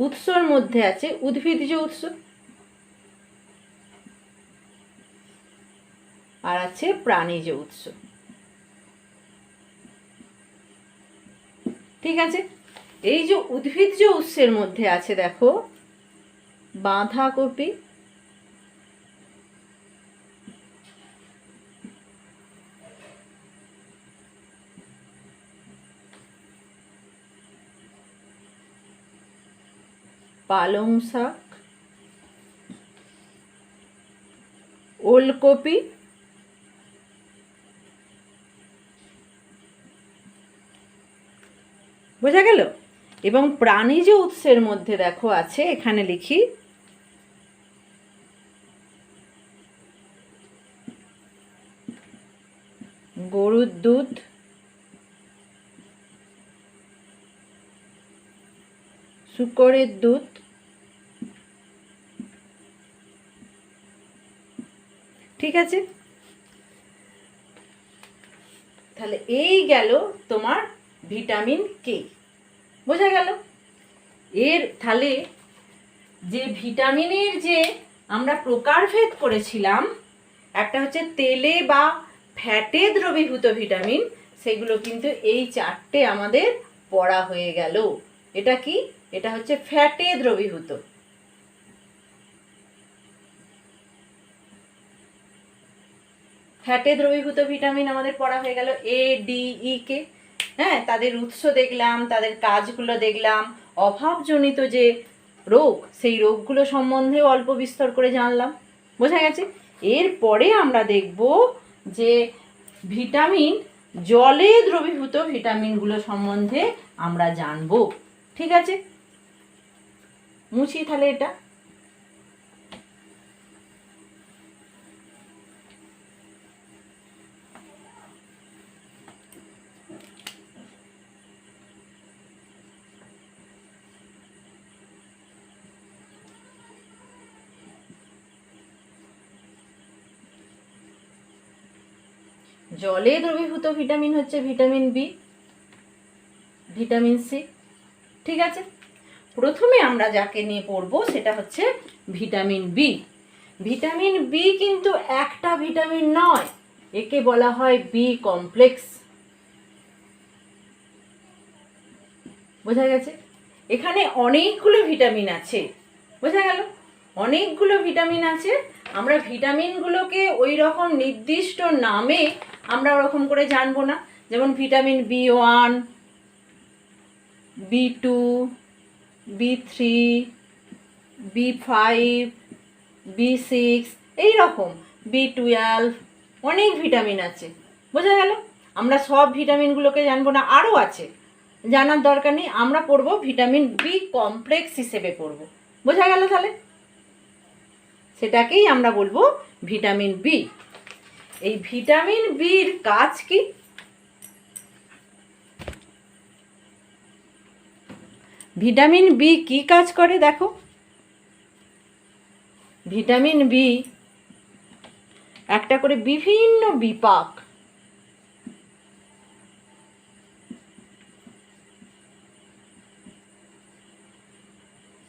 উৎসর মধ্যে আছে উদ্ভিজ্জ উৎস, আর আছে প্রাণীজ উৎস। ঠিক আছে? এই যে উদ্ভিজ্জ উৎসের মধ্যে আছে, দেখো বাঁধাকপি, পালং শাক, ওলকপি, বোঝা গেল? এবং প্রাণীজ উৎসের মধ্যে দেখো আছে, এখানে লিখি গরুর দুধ, শূকরের দুধ, ঠিক আছে? তাহলে এই গেল তোমার ভিটামিন কে। বোঝা গেল? এর তাহলে যে ভিটামিনের যে আমরা প্রকারভেদ করেছিলাম, একটা হচ্ছে তেলে বা ফ্যাটে দ্রবীভূত ভিটামিন, সেগুলো কিন্তু এই চারটে আমাদের পড়া হয়ে গেল। এটা কি? এটা হচ্ছে ফ্যাটে দ্রবীভূত। ফ্যাটে দ্রবীভূত ভিটামিন আমাদের পড়া হয়ে গেল এ ডি ই কে। হ্যাঁ, তাদের উৎস দেখলাম, তাদের কাজগুলো দেখলাম, অভাবজনিত যে রোগ সেই রোগগুলো সম্বন্ধেও অল্প বিস্তর করে জানলাম। বোঝা গেছে? এরপরে আমরা দেখব যে ভিটামিন, জলে দ্রবীভূত ভিটামিনগুলো সম্বন্ধে আমরা জানব। ঠিক আছে, মুছি তাহলে এটা। জলে দ্রবীভূত ভিটামিন হচ্ছে ভিটামিন বি, ভিটামিন সি। ঠিক আছে, প্রথমে আমরা যাকে নিয়ে পড়ব সেটা হচ্ছে ভিটামিন বি। ভিটামিন বি কিন্তু একটা ভিটামিন নয়, একে বলা হয় বি কমপ্লেক্স। বোঝা গেছে? এখানে অনেকগুলো ভিটামিন আছে। বোঝা গেল? অনেকগুলো ভিটামিন আছে। আমরা ভিটামিনগুলোকে ওই রকম নির্দিষ্ট নামে আমরা ওরকম করে জানবো না। যেমন ভিটামিন বি1, বি2, বি3, বি5, বি6, এইরকম বি12, অনেক ভিটামিন আছে। বোঝা গেল? আমরা সব ভিটামিনগুলোকে জানবো না, আরও আছে, জানার দরকার নেই। আমরা পড়বো ভিটামিন বি কমপ্লেক্স হিসেবে পড়ব। বোঝা গেল? তাহলে সেটাকেই আমরা বলবো ভিটামিন বি। এই ভিটামিন বির কাজ কি? ভিটামিন বি কি কাজ করে দেখো। ভিটামিন বি একটা করে বিভিন্ন বিপাক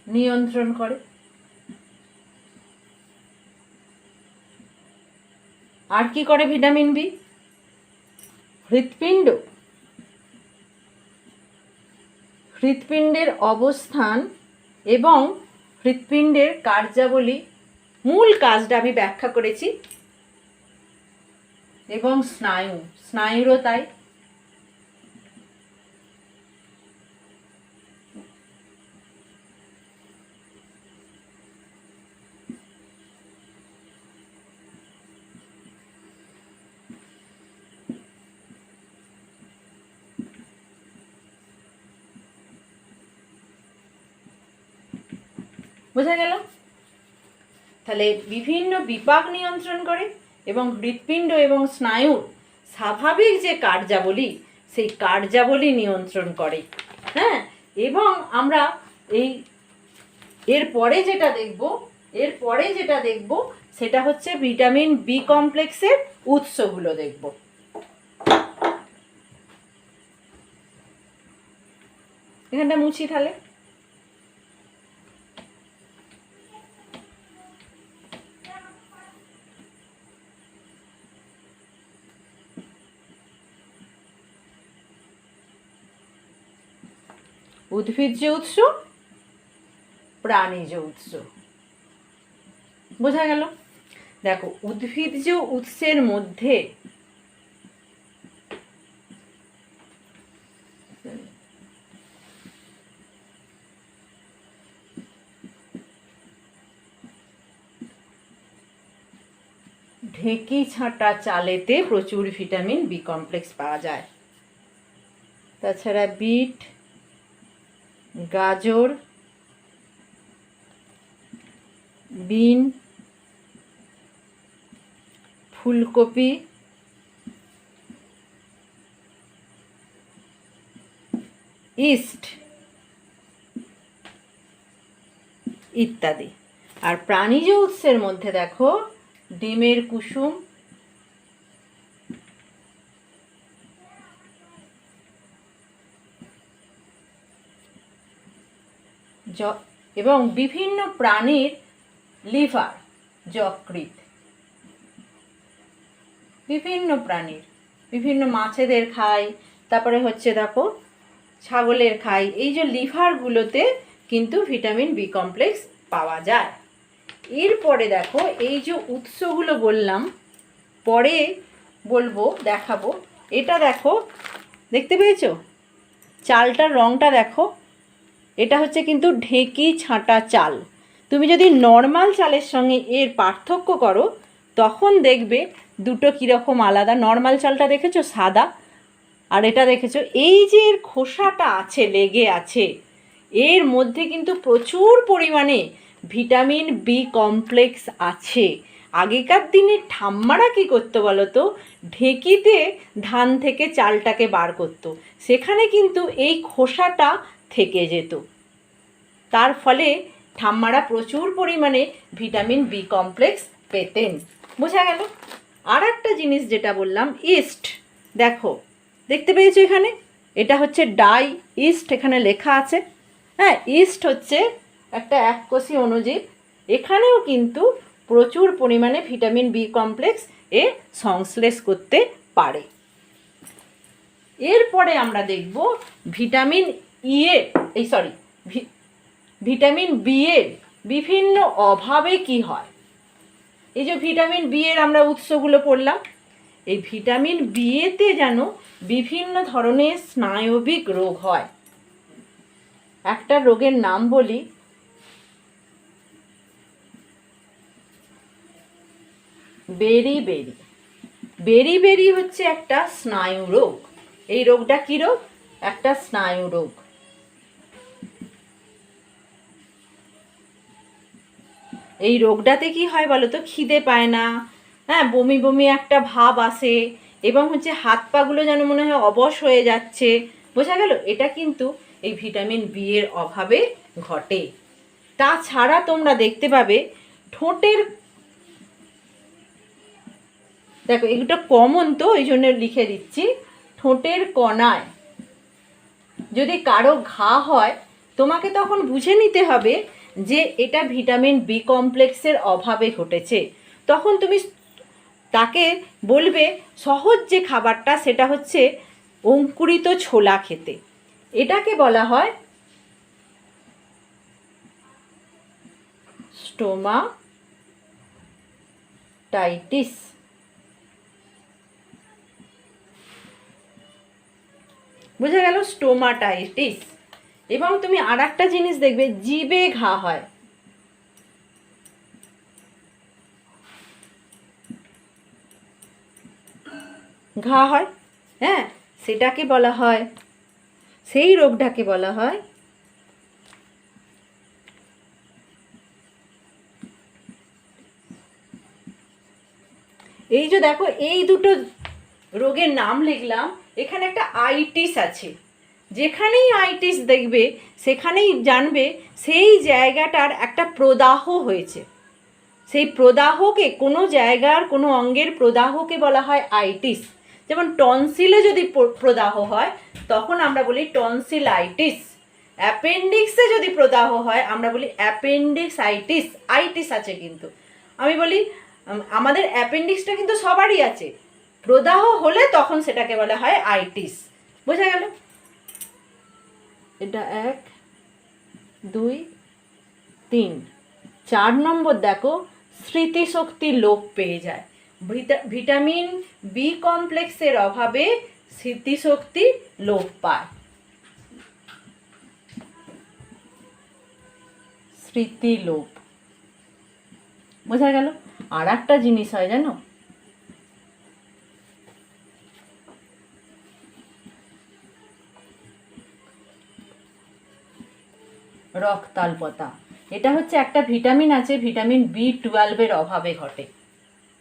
নিয়ন্ত্রণ করে। আর কি করে ভিটামিন বি? হৃৎপিণ্ডের অবস্থান এবং হৃৎপিণ্ডের কার্যাবলী, মূল কাজটা আমি ব্যাখ্যা করেছি। এবং স্নায়ুরও তাই। বোঝা গেল? তাহলে বিভিন্ন বিপাক নিয়ন্ত্রণ করে এবং হৃৎপিণ্ড এবং স্নায়ুর স্বাভাবিক যে কার্যাবলী সেই কার্যাবলী নিয়ন্ত্রণ করে। হ্যাঁ, এবং আমরা এরপরে যেটা দেখব সেটা হচ্ছে ভিটামিন বি কমপ্লেক্সের উৎসগুলো দেখব। এখানটা মুছি তাহলে। উদ্ভিজ্জ উৎস, প্রাণীজ উৎস। বোঝা গেল? দেখো, উদ্ভিজ্জ উৎসের মধ্যে ঢেঁকি ছাঁটা চালেতে প্রচুর ভিটামিন বি কমপ্লেক্স পাওয়া যায়। তাছাড়া বিট, গাজর, বিন, ফুলকপি, ইস্ট ইত্যাদি। আর প্রাণীজ উৎসের মধ্যে দেখো ডিমের কুসুম, এবং বিভিন্ন প্রাণীর লিভার, যকৃৎ, বিভিন্ন প্রাণীর, বিভিন্ন মাছেদের খাই, তারপরে হচ্ছে দেখো ছাগলের খাই, এই যে লিভারগুলোতে কিন্তু ভিটামিন বি কমপ্লেক্স পাওয়া যায়। এরপরে দেখো এই যে উৎসগুলো বললাম, পরে বলবো, দেখাবো। এটা দেখো দেখতে পেয়েছো? চালটার রঙটা দেখো, এটা হচ্ছে কিন্তু ঢেঁকি ছাঁটা চাল। তুমি যদি নর্মাল চালের সঙ্গে এর পার্থক্য করো তখন দেখবে দুটো কীরকম আলাদা। নর্মাল চালটা দেখেছো সাদা, আর এটা দেখেছো এই যে এর খোসাটা আছে, লেগে আছে, এর মধ্যে কিন্তু প্রচুর পরিমাণে ভিটামিন বি কমপ্লেক্স আছে। আগেকার দিনে ঠাম্মারা কী করতো বলো তো, ঢেঁকিতে ধান থেকে চালটাকে বার করতো, সেখানে কিন্তু এই খোসাটা থেকে যেত। তার ফলে ঠাম্মারা প্রচুর পরিমাণে ভিটামিন বি কমপ্লেক্স পেতেন। বোঝা গেল? আর একটা জিনিস যেটা বললাম, ইস্ট, দেখো দেখতে পেয়েছো এখানে, এটা হচ্ছে ডাই ইস্ট, এখানে লেখা আছে। হ্যাঁ, ইস্ট হচ্ছে একটা এককোষী অণুজীব, এখানেও কিন্তু প্রচুর পরিমাণে ভিটামিন বি কমপ্লেক্স এ সংশ্লেষ করতে পারে। এরপরে আমরা দেখব ভিটামিন ই এর ভিটামিন বি এর বিভিন্ন অভাবে কি হয়। এই যে ভিটামিন বি এর আমরা উৎসগুলো পড়লাম, এই ভিটামিন বি এতে যেন বিভিন্ন ধরনের স্নায়বিক রোগ হয়। একটা রোগের নাম বলি, বেরি বেরি হচ্ছে একটা স্নায়ু রোগ। এই রোগটা কি রোগ? একটা স্নায়ু রোগ। এই রোগটাতে কি হয় বলো তো, খিদে পায় না, হ্যাঁ, বমি বমি একটা ভাব আসে, এবং হচ্ছে হাত পাগুলো যেন মনে হয় অবশ হয়ে যাচ্ছে। বোঝা গেল? এটা কিন্তু এই ভিটামিন বি এর অভাবে ঘটে। তাছাড়া তোমরা দেখতে পাবে ঠোঁটের, দেখো এগুলো কমন তো এই জন্য লিখে দিচ্ছি, ঠোঁটের কণায় যদি কারো ঘা হয় তোমাকে তখন বুঝে নিতে হবে যে এটা ভিটামিন বি কমপ্লেক্সের অভাবে ঘটেছে। তখন তুমি তাকে বলবে সহজ যে খাবারটা সেটা হচ্ছে অঙ্কুরিত ছোলা খেতে। এটাকে বলা হয় স্টোমাটাইটিস। বোঝা গেল? স্টোমাটাইটিস। এবং তুমি আর একটা জিনিস দেখবে, জিভে ঘা হয়। ঘা হয়, হ্যাঁ, সেটাকে বলা হয়, সেই রোগটাকে বলা হয় এই যে দেখো এই দুটো রোগের নাম লিখলাম, এখানে একটা আইটিস আছে। যেখানেই আইটিস দেখবে সেখানেই জানবে সেই জায়গাটার একটা প্রদাহ হয়েছে। সেই প্রদাহকে, কোনো জায়গার কোনো অঙ্গের প্রদাহকে বলা হয় আইটিস। যেমন টনসিলে যদি প্রদাহ হয় তখন আমরা বলি টনসিলাইটিস। অ্যাপেন্ডিক্সে যদি প্রদাহ হয় আমরা বলি অ্যাপেন্ডিক্সাইটিস। আইটিস আছে কিন্তু, আমি বলি আমাদের অ্যাপেন্ডিক্সটা কিন্তু সবারই আছে, প্রদাহ হলে তখন সেটাকে বলা হয় আইটিস। বোঝা গেল? এটা 1 2 3 4 নম্বর দেখো, স্মৃতিশক্তি লোপ পেয়ে যায়। ভিটামিন বি কমপ্লেক্সের অভাবে স্মৃতিশক্তি লোপ পায়। স্মৃতি লোপ। বোঝা গেল? আর একটা জিনিস হয় জানো, রক্তাল্পতা। এটা হচ্ছে একটা ভিটামিন আছে, ভিটামিন বি12 এর অভাবে ঘটে।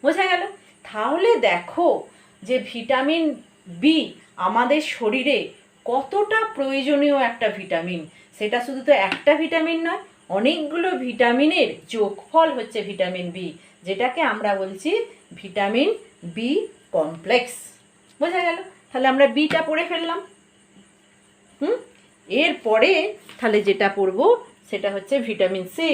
বোঝা গেল? তাহলে দেখো যে ভিটামিন বি আমাদের শরীরে কতটা প্রয়োজনীয় একটা ভিটামিন। সেটা শুধু তো একটা ভিটামিন নয়, অনেকগুলো ভিটামিনের যোগফল হচ্ছে ভিটামিন বি, যেটাকে আমরা বলছি ভিটামিন বি কমপ্লেক্স। বোঝা গেল? তাহলে আমরা বিটা পড়ে ফেললাম। এরপরে তাহলে যেটা পড়ব সেটা হচ্ছে ভিটামিন সি।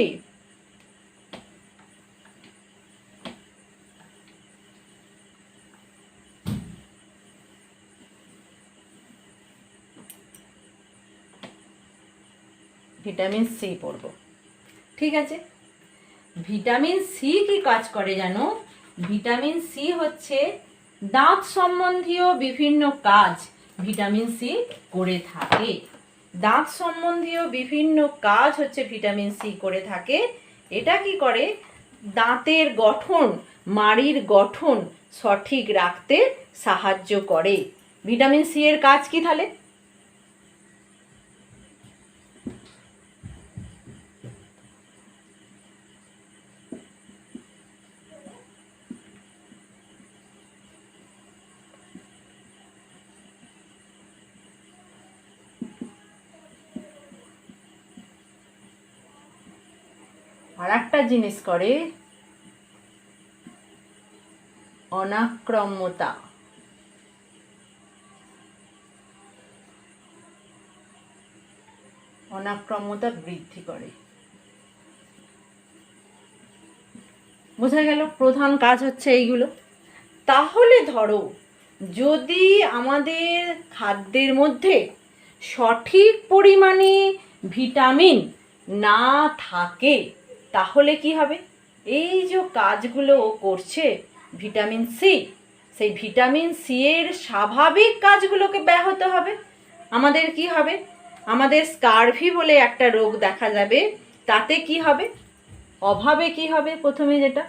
ভিটামিন সি পড়ব, ঠিক আছে? ভিটামিন সি কি কাজ করে জানো? ভিটামিন সি হচ্ছে দাঁত সম্বন্ধীয় বিভিন্ন কাজ ভিটামিন সি করে থাকে। দাঁত সম্বন্ধীয় বিভিন্ন কাজ হচ্ছে ভিটামিন সি করে থাকে। এটা কি করে? দাঁতের গঠন, মাড়ির গঠন সঠিক রাখতে সাহায্য করে। ভিটামিন সি এর কাজ কি তাহলে? আর একটা জিনিস করে, অনাক্রম্যতা। অনাক্রম্যতা বৃদ্ধি করে। বোঝা গেল প্রধান কাজ হচ্ছে এইগুলো। তাহলে ধরো যদি আমাদের খাদ্যের মধ্যে সঠিক পরিমাণে ভিটামিন না থাকে তাহলে কি হবে? এই যে কাজগুলো ও করছে ভিটামিন সি, সেই ভিটামিন সি এর স্বাভাবিক কাজগুলোকে ব্যাহত হবে। আমাদের কি হবে? আমাদের স্কারভি বলে একটা রোগ দেখা যাবে। তাতে কি হবে? অভাবে কি হবে? প্রথমে যেটা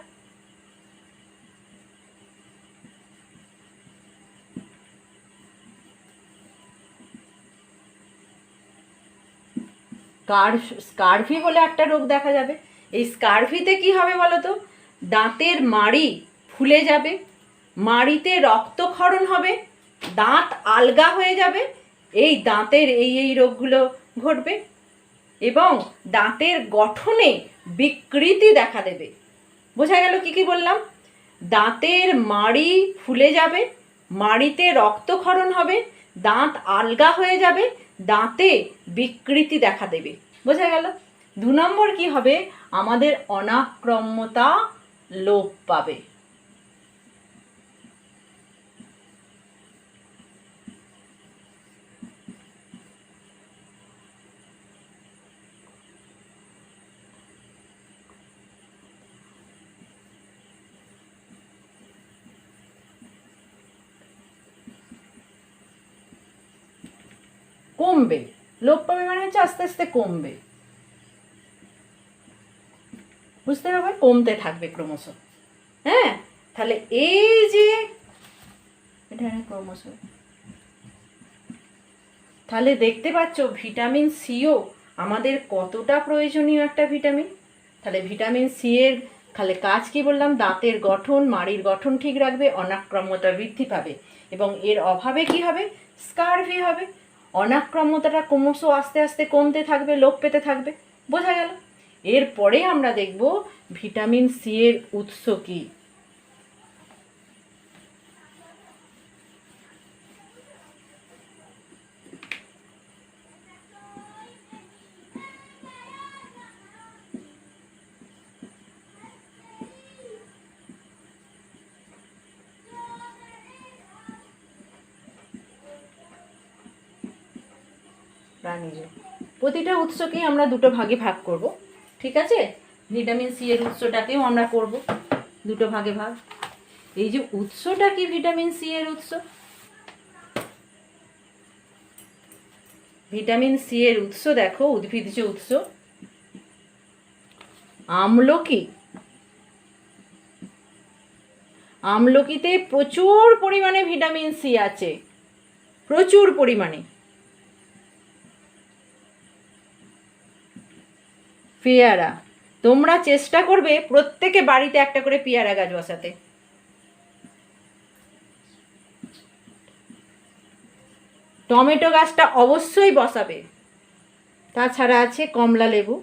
স্কারভি বলে একটা রোগ দেখা যাবে। এই স্কারভিতে কি হবে বলো তো? দাঁতের মাড়ি ফুলে যাবে, মাড়িতে রক্তক্ষরণ হবে, দাঁত আলগা হয়ে যাবে। এই দাঁতের এই রোগগুলো ঘটবে এবং দাঁতের গঠনে বিকৃতি দেখা দেবে। বোঝা গেল কি কি বললাম? দাঁতের মাড়ি ফুলে যাবে, মাড়িতে রক্তক্ষরণ হবে, দাঁত আলগা হয়ে যাবে, দাঁতে বিকৃতি দেখা দেবে। বোঝা গেল? 2 নম্বর কি হবে? আমাদের অনাক্রম্যতা লোপ পাবে। কমবে, লোপ পাবে মানে হচ্ছে আস্তে আস্তে কমবে। বুঝতে হবে? কমতে থাকবে ক্রমশ। হ্যাঁ, তাহলে এই যে এটা ক্রমশ, তাহলে দেখতে পাচ্ছ ভিটামিন সিও আমাদের কতটা প্রয়োজনীয় একটা ভিটামিন। তাহলে ভিটামিন সি এর তাহলে কাজ কি বললাম? দাঁতের গঠন, মাড়ির গঠন ঠিক রাখবে, অনাক্রম্যতা বৃদ্ধি পাবে এবং এর অভাবে কি হবে? স্কারভি হবে। অনাক্রম্যতাটা ক্রমশ আস্তে আস্তে কমতে থাকবে, লোপ পেতে থাকবে। বোঝা গেল? এরপরে আমরা দেখব ভিটামিন সি এর উৎস কি। প্রাণীজ। প্রতিটা উৎসকেই আমরা 2টো ভাগে ভাগ করব। ঠিক আছে? ভিটামিন সি এর উৎসটাকেও আমরা করব 2টো ভাগে ভাগ। এই যে উৎসটা কি ভিটামিন সি এর উৎস? ভিটামিন সি এর উৎস দেখো, উদ্ভিজ্জ উৎস আমলকি। আমলকিতে প্রচুর পরিমাণে ভিটামিন সি আছে, প্রচুর পরিমাণে। পেয়ারা, তোমরা চেষ্টা করবে প্রত্যেকে বাড়িতে একটা করে পেয়ারা গাছ বসাতে। টমেটো গাছটা অবশ্যই বসাবে। তাছাড়া আছে কমলা লেবু,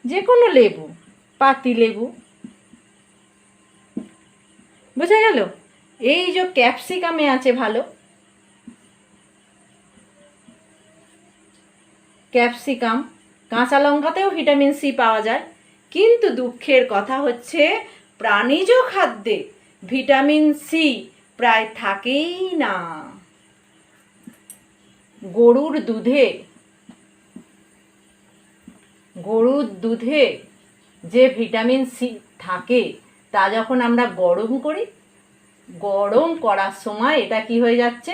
যে কোনো লেবু, পাতি লেবু। বোঝা গেল? এই যে ক্যাপসিকামে আছে ভালো, ক্যাপসিকাম, কাঁচা লঙ্কাতেও ভিটামিন সি পাওয়া যায়। কিন্তু দুঃখের কথা হচ্ছে প্রাণীজ খাদ্যে ভিটামিন সি প্রায় থাকেই না। গরুর দুধে যে ভিটামিন সি থাকে তা যখন আমরা গরম করি গরম করার সময় এটা কি হয়ে যাচ্ছে,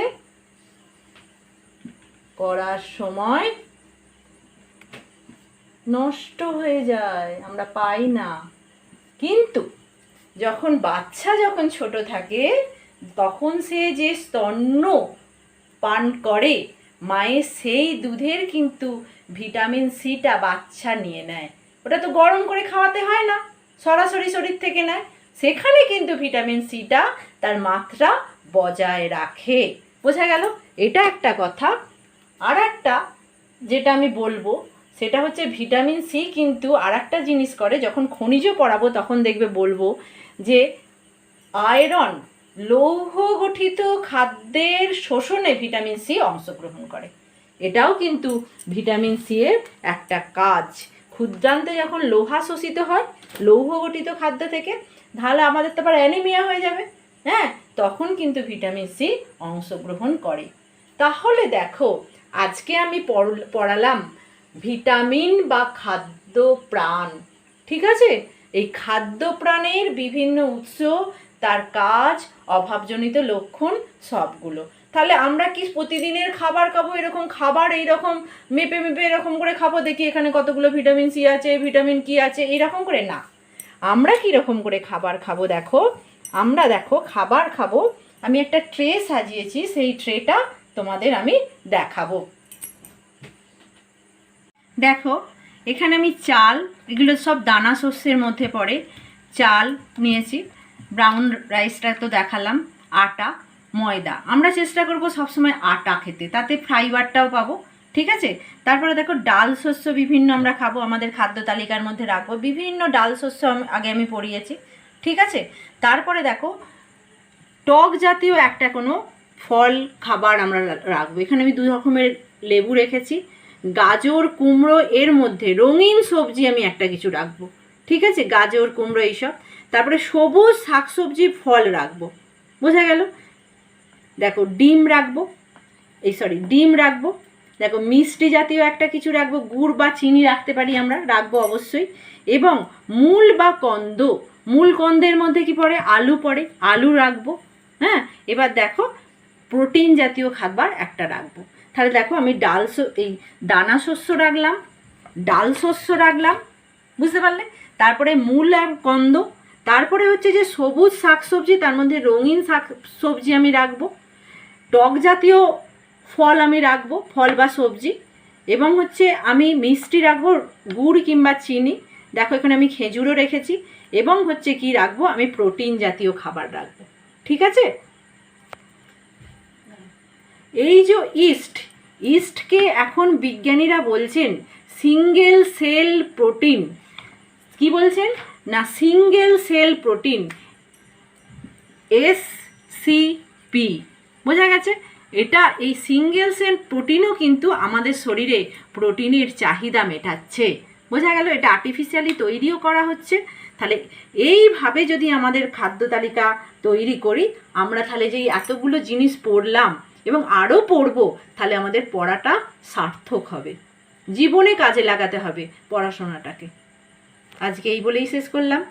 করার সময় নষ্ট হয়ে যায়, আমরা পাই না। কিন্তু যখন বাচ্চা যখন ছোট থাকে তখন সে যে স্তন্য পান করে মায়ের সেই দুধের কিন্তু ভিটামিন সিটা বাচ্চা নিয়ে নেয়। ওটা তো গরম করে খাওয়াতে হয় না, সরাসরি শরীর থেকে নেয়। সেখানে কিন্তু ভিটামিন সিটা তার মাত্রা বজায় রাখে। বোঝা গেল? এটা একটা কথা। আর একটা যেটা আমি বলবো সেটা হচ্ছে ভিটামিন সি কিন্তু আর একটা জিনিস করে, যখন খনিজ পড়াবো তখন দেখবে বলবো যে আয়রন লৌহ গঠিত খাদ্যের শোষণে ভিটামিন সি অংশগ্রহণ করে। এটাও কিন্তু ভিটামিন সি এর একটা কাজ। ক্ষুদ্রান্তে যখন লোহা শোষিত হয় লৌহ গঠিত খাদ্য থেকে, তাহলে আমাদের তো আবার অ্যানিমিয়া হয়ে যাবে। হ্যাঁ, তখন কিন্তু ভিটামিন সি অংশগ্রহণ করে। তাহলে দেখো আজকে আমি পড়ালাম ভিটামিন বা খাদ্য প্রাণ। ঠিক আছে? এই খাদ্য প্রাণের বিভিন্ন উৎস, তার কাজ, অভাবজনিত লক্ষণ সবগুলো। তাহলে আমরা কি প্রতিদিনের খাবার খাবো এরকম খাবার এইরকম মেপে মেপে এরকম করে খাবো, দেখি এখানে কতগুলো ভিটামিন সি আছে, ভিটামিন কি আছে, এইরকম করে না। আমরা কীরকম করে খাবার খাবো দেখো, আমরা দেখো খাবার খাবো, আমি একটা ট্রে সাজিয়েছি, সেই ট্রেটা তোমাদের আমি দেখাবো। দেখো এখানে আমি চাল, এগুলো সব দানা শস্যের মধ্যে পড়ে, চাল নিয়েছি, ব্রাউন রাইসটা তো দেখালাম, আটা, ময়দা। আমরা চেষ্টা করব সবসময় আটা খেতে, তাতে ফাইবারটাও পাবো। ঠিক আছে? তারপরে দেখো ডাল শস্য বিভিন্ন আমরা খাবো, আমাদের খাদ্য তালিকার মধ্যে রাখবো, বিভিন্ন ডাল শস্য আগে আমি পড়িয়েছি। ঠিক আছে? তারপরে দেখো টক জাতীয় একটা কোনো ফল খাবার আমরা রাখবো। এখানে আমি 2 রকমের লেবু রেখেছি, গাজর, কুমড়ো, এর মধ্যে রঙিন সবজি আমি একটা কিছু রাখবো। ঠিক আছে? গাজর, কুমড়ো এইসব। তারপরে সবুজ শাকসবজি, ফল রাখবো। বোঝা গেল? দেখো ডিম রাখবো, ডিম রাখবো। দেখো মিষ্টি জাতীয় একটা কিছু রাখবো, গুড় বা চিনি রাখতে পারি, আমরা রাখবো অবশ্যই। এবং মূল বা কন্দ, মূল কন্দের মধ্যে কি পড়ে? আলু পড়ে, আলু রাখবো। হ্যাঁ, এবার দেখো প্রোটিন জাতীয় খাবার একটা রাখবো। তাহলে দেখো আমি এই দানা শস্য রাখলাম, ডাল শস্য রাখলাম, বুঝতে পারলে? তারপরে মূল আর কন্দ, তারপরে হচ্ছে যে সবুজ শাকসবজি, তার মধ্যে রঙিন শাকসবজি আমি রাখবো, টক জাতীয় ফল আমি রাখবো, ফল বা সবজি, এবং হচ্ছে আমি মিষ্টি রাখবো, গুড় কিংবা চিনি। দেখো এখানে আমি খেজুরও রেখেছি, এবং হচ্ছে কি রাখবো, আমি প্রোটিন জাতীয় খাবার রাখবো। ঠিক আছে? এই যে ইস্টকে এখন বিজ্ঞানীরা বলছেন সিঙ্গেল সেল প্রোটিন। কি বলছেন না? Single cell protein, SCP। বোঝা গেছে? এটা এই সিঙ্গেল সেল প্রোটিনও কিন্তু আমাদের শরীরে প্রোটিনের চাহিদা মেটাচ্ছে। বোঝা গেল? এটা আর্টিফিশিয়ালি তৈরিও করা হচ্ছে। তাহলে এইভাবে যদি আমাদের খাদ্য তালিকা তৈরি করি আমরা, তাহলে যে এতগুলো জিনিস পড়লাম এবং আরও পড়বো, তাহলে আমাদের পড়াটা সার্থক হবে, জীবনে কাজে লাগাতে হবে পড়াশোনাটাকে। আজকে এই বলেই শেষ করলাম।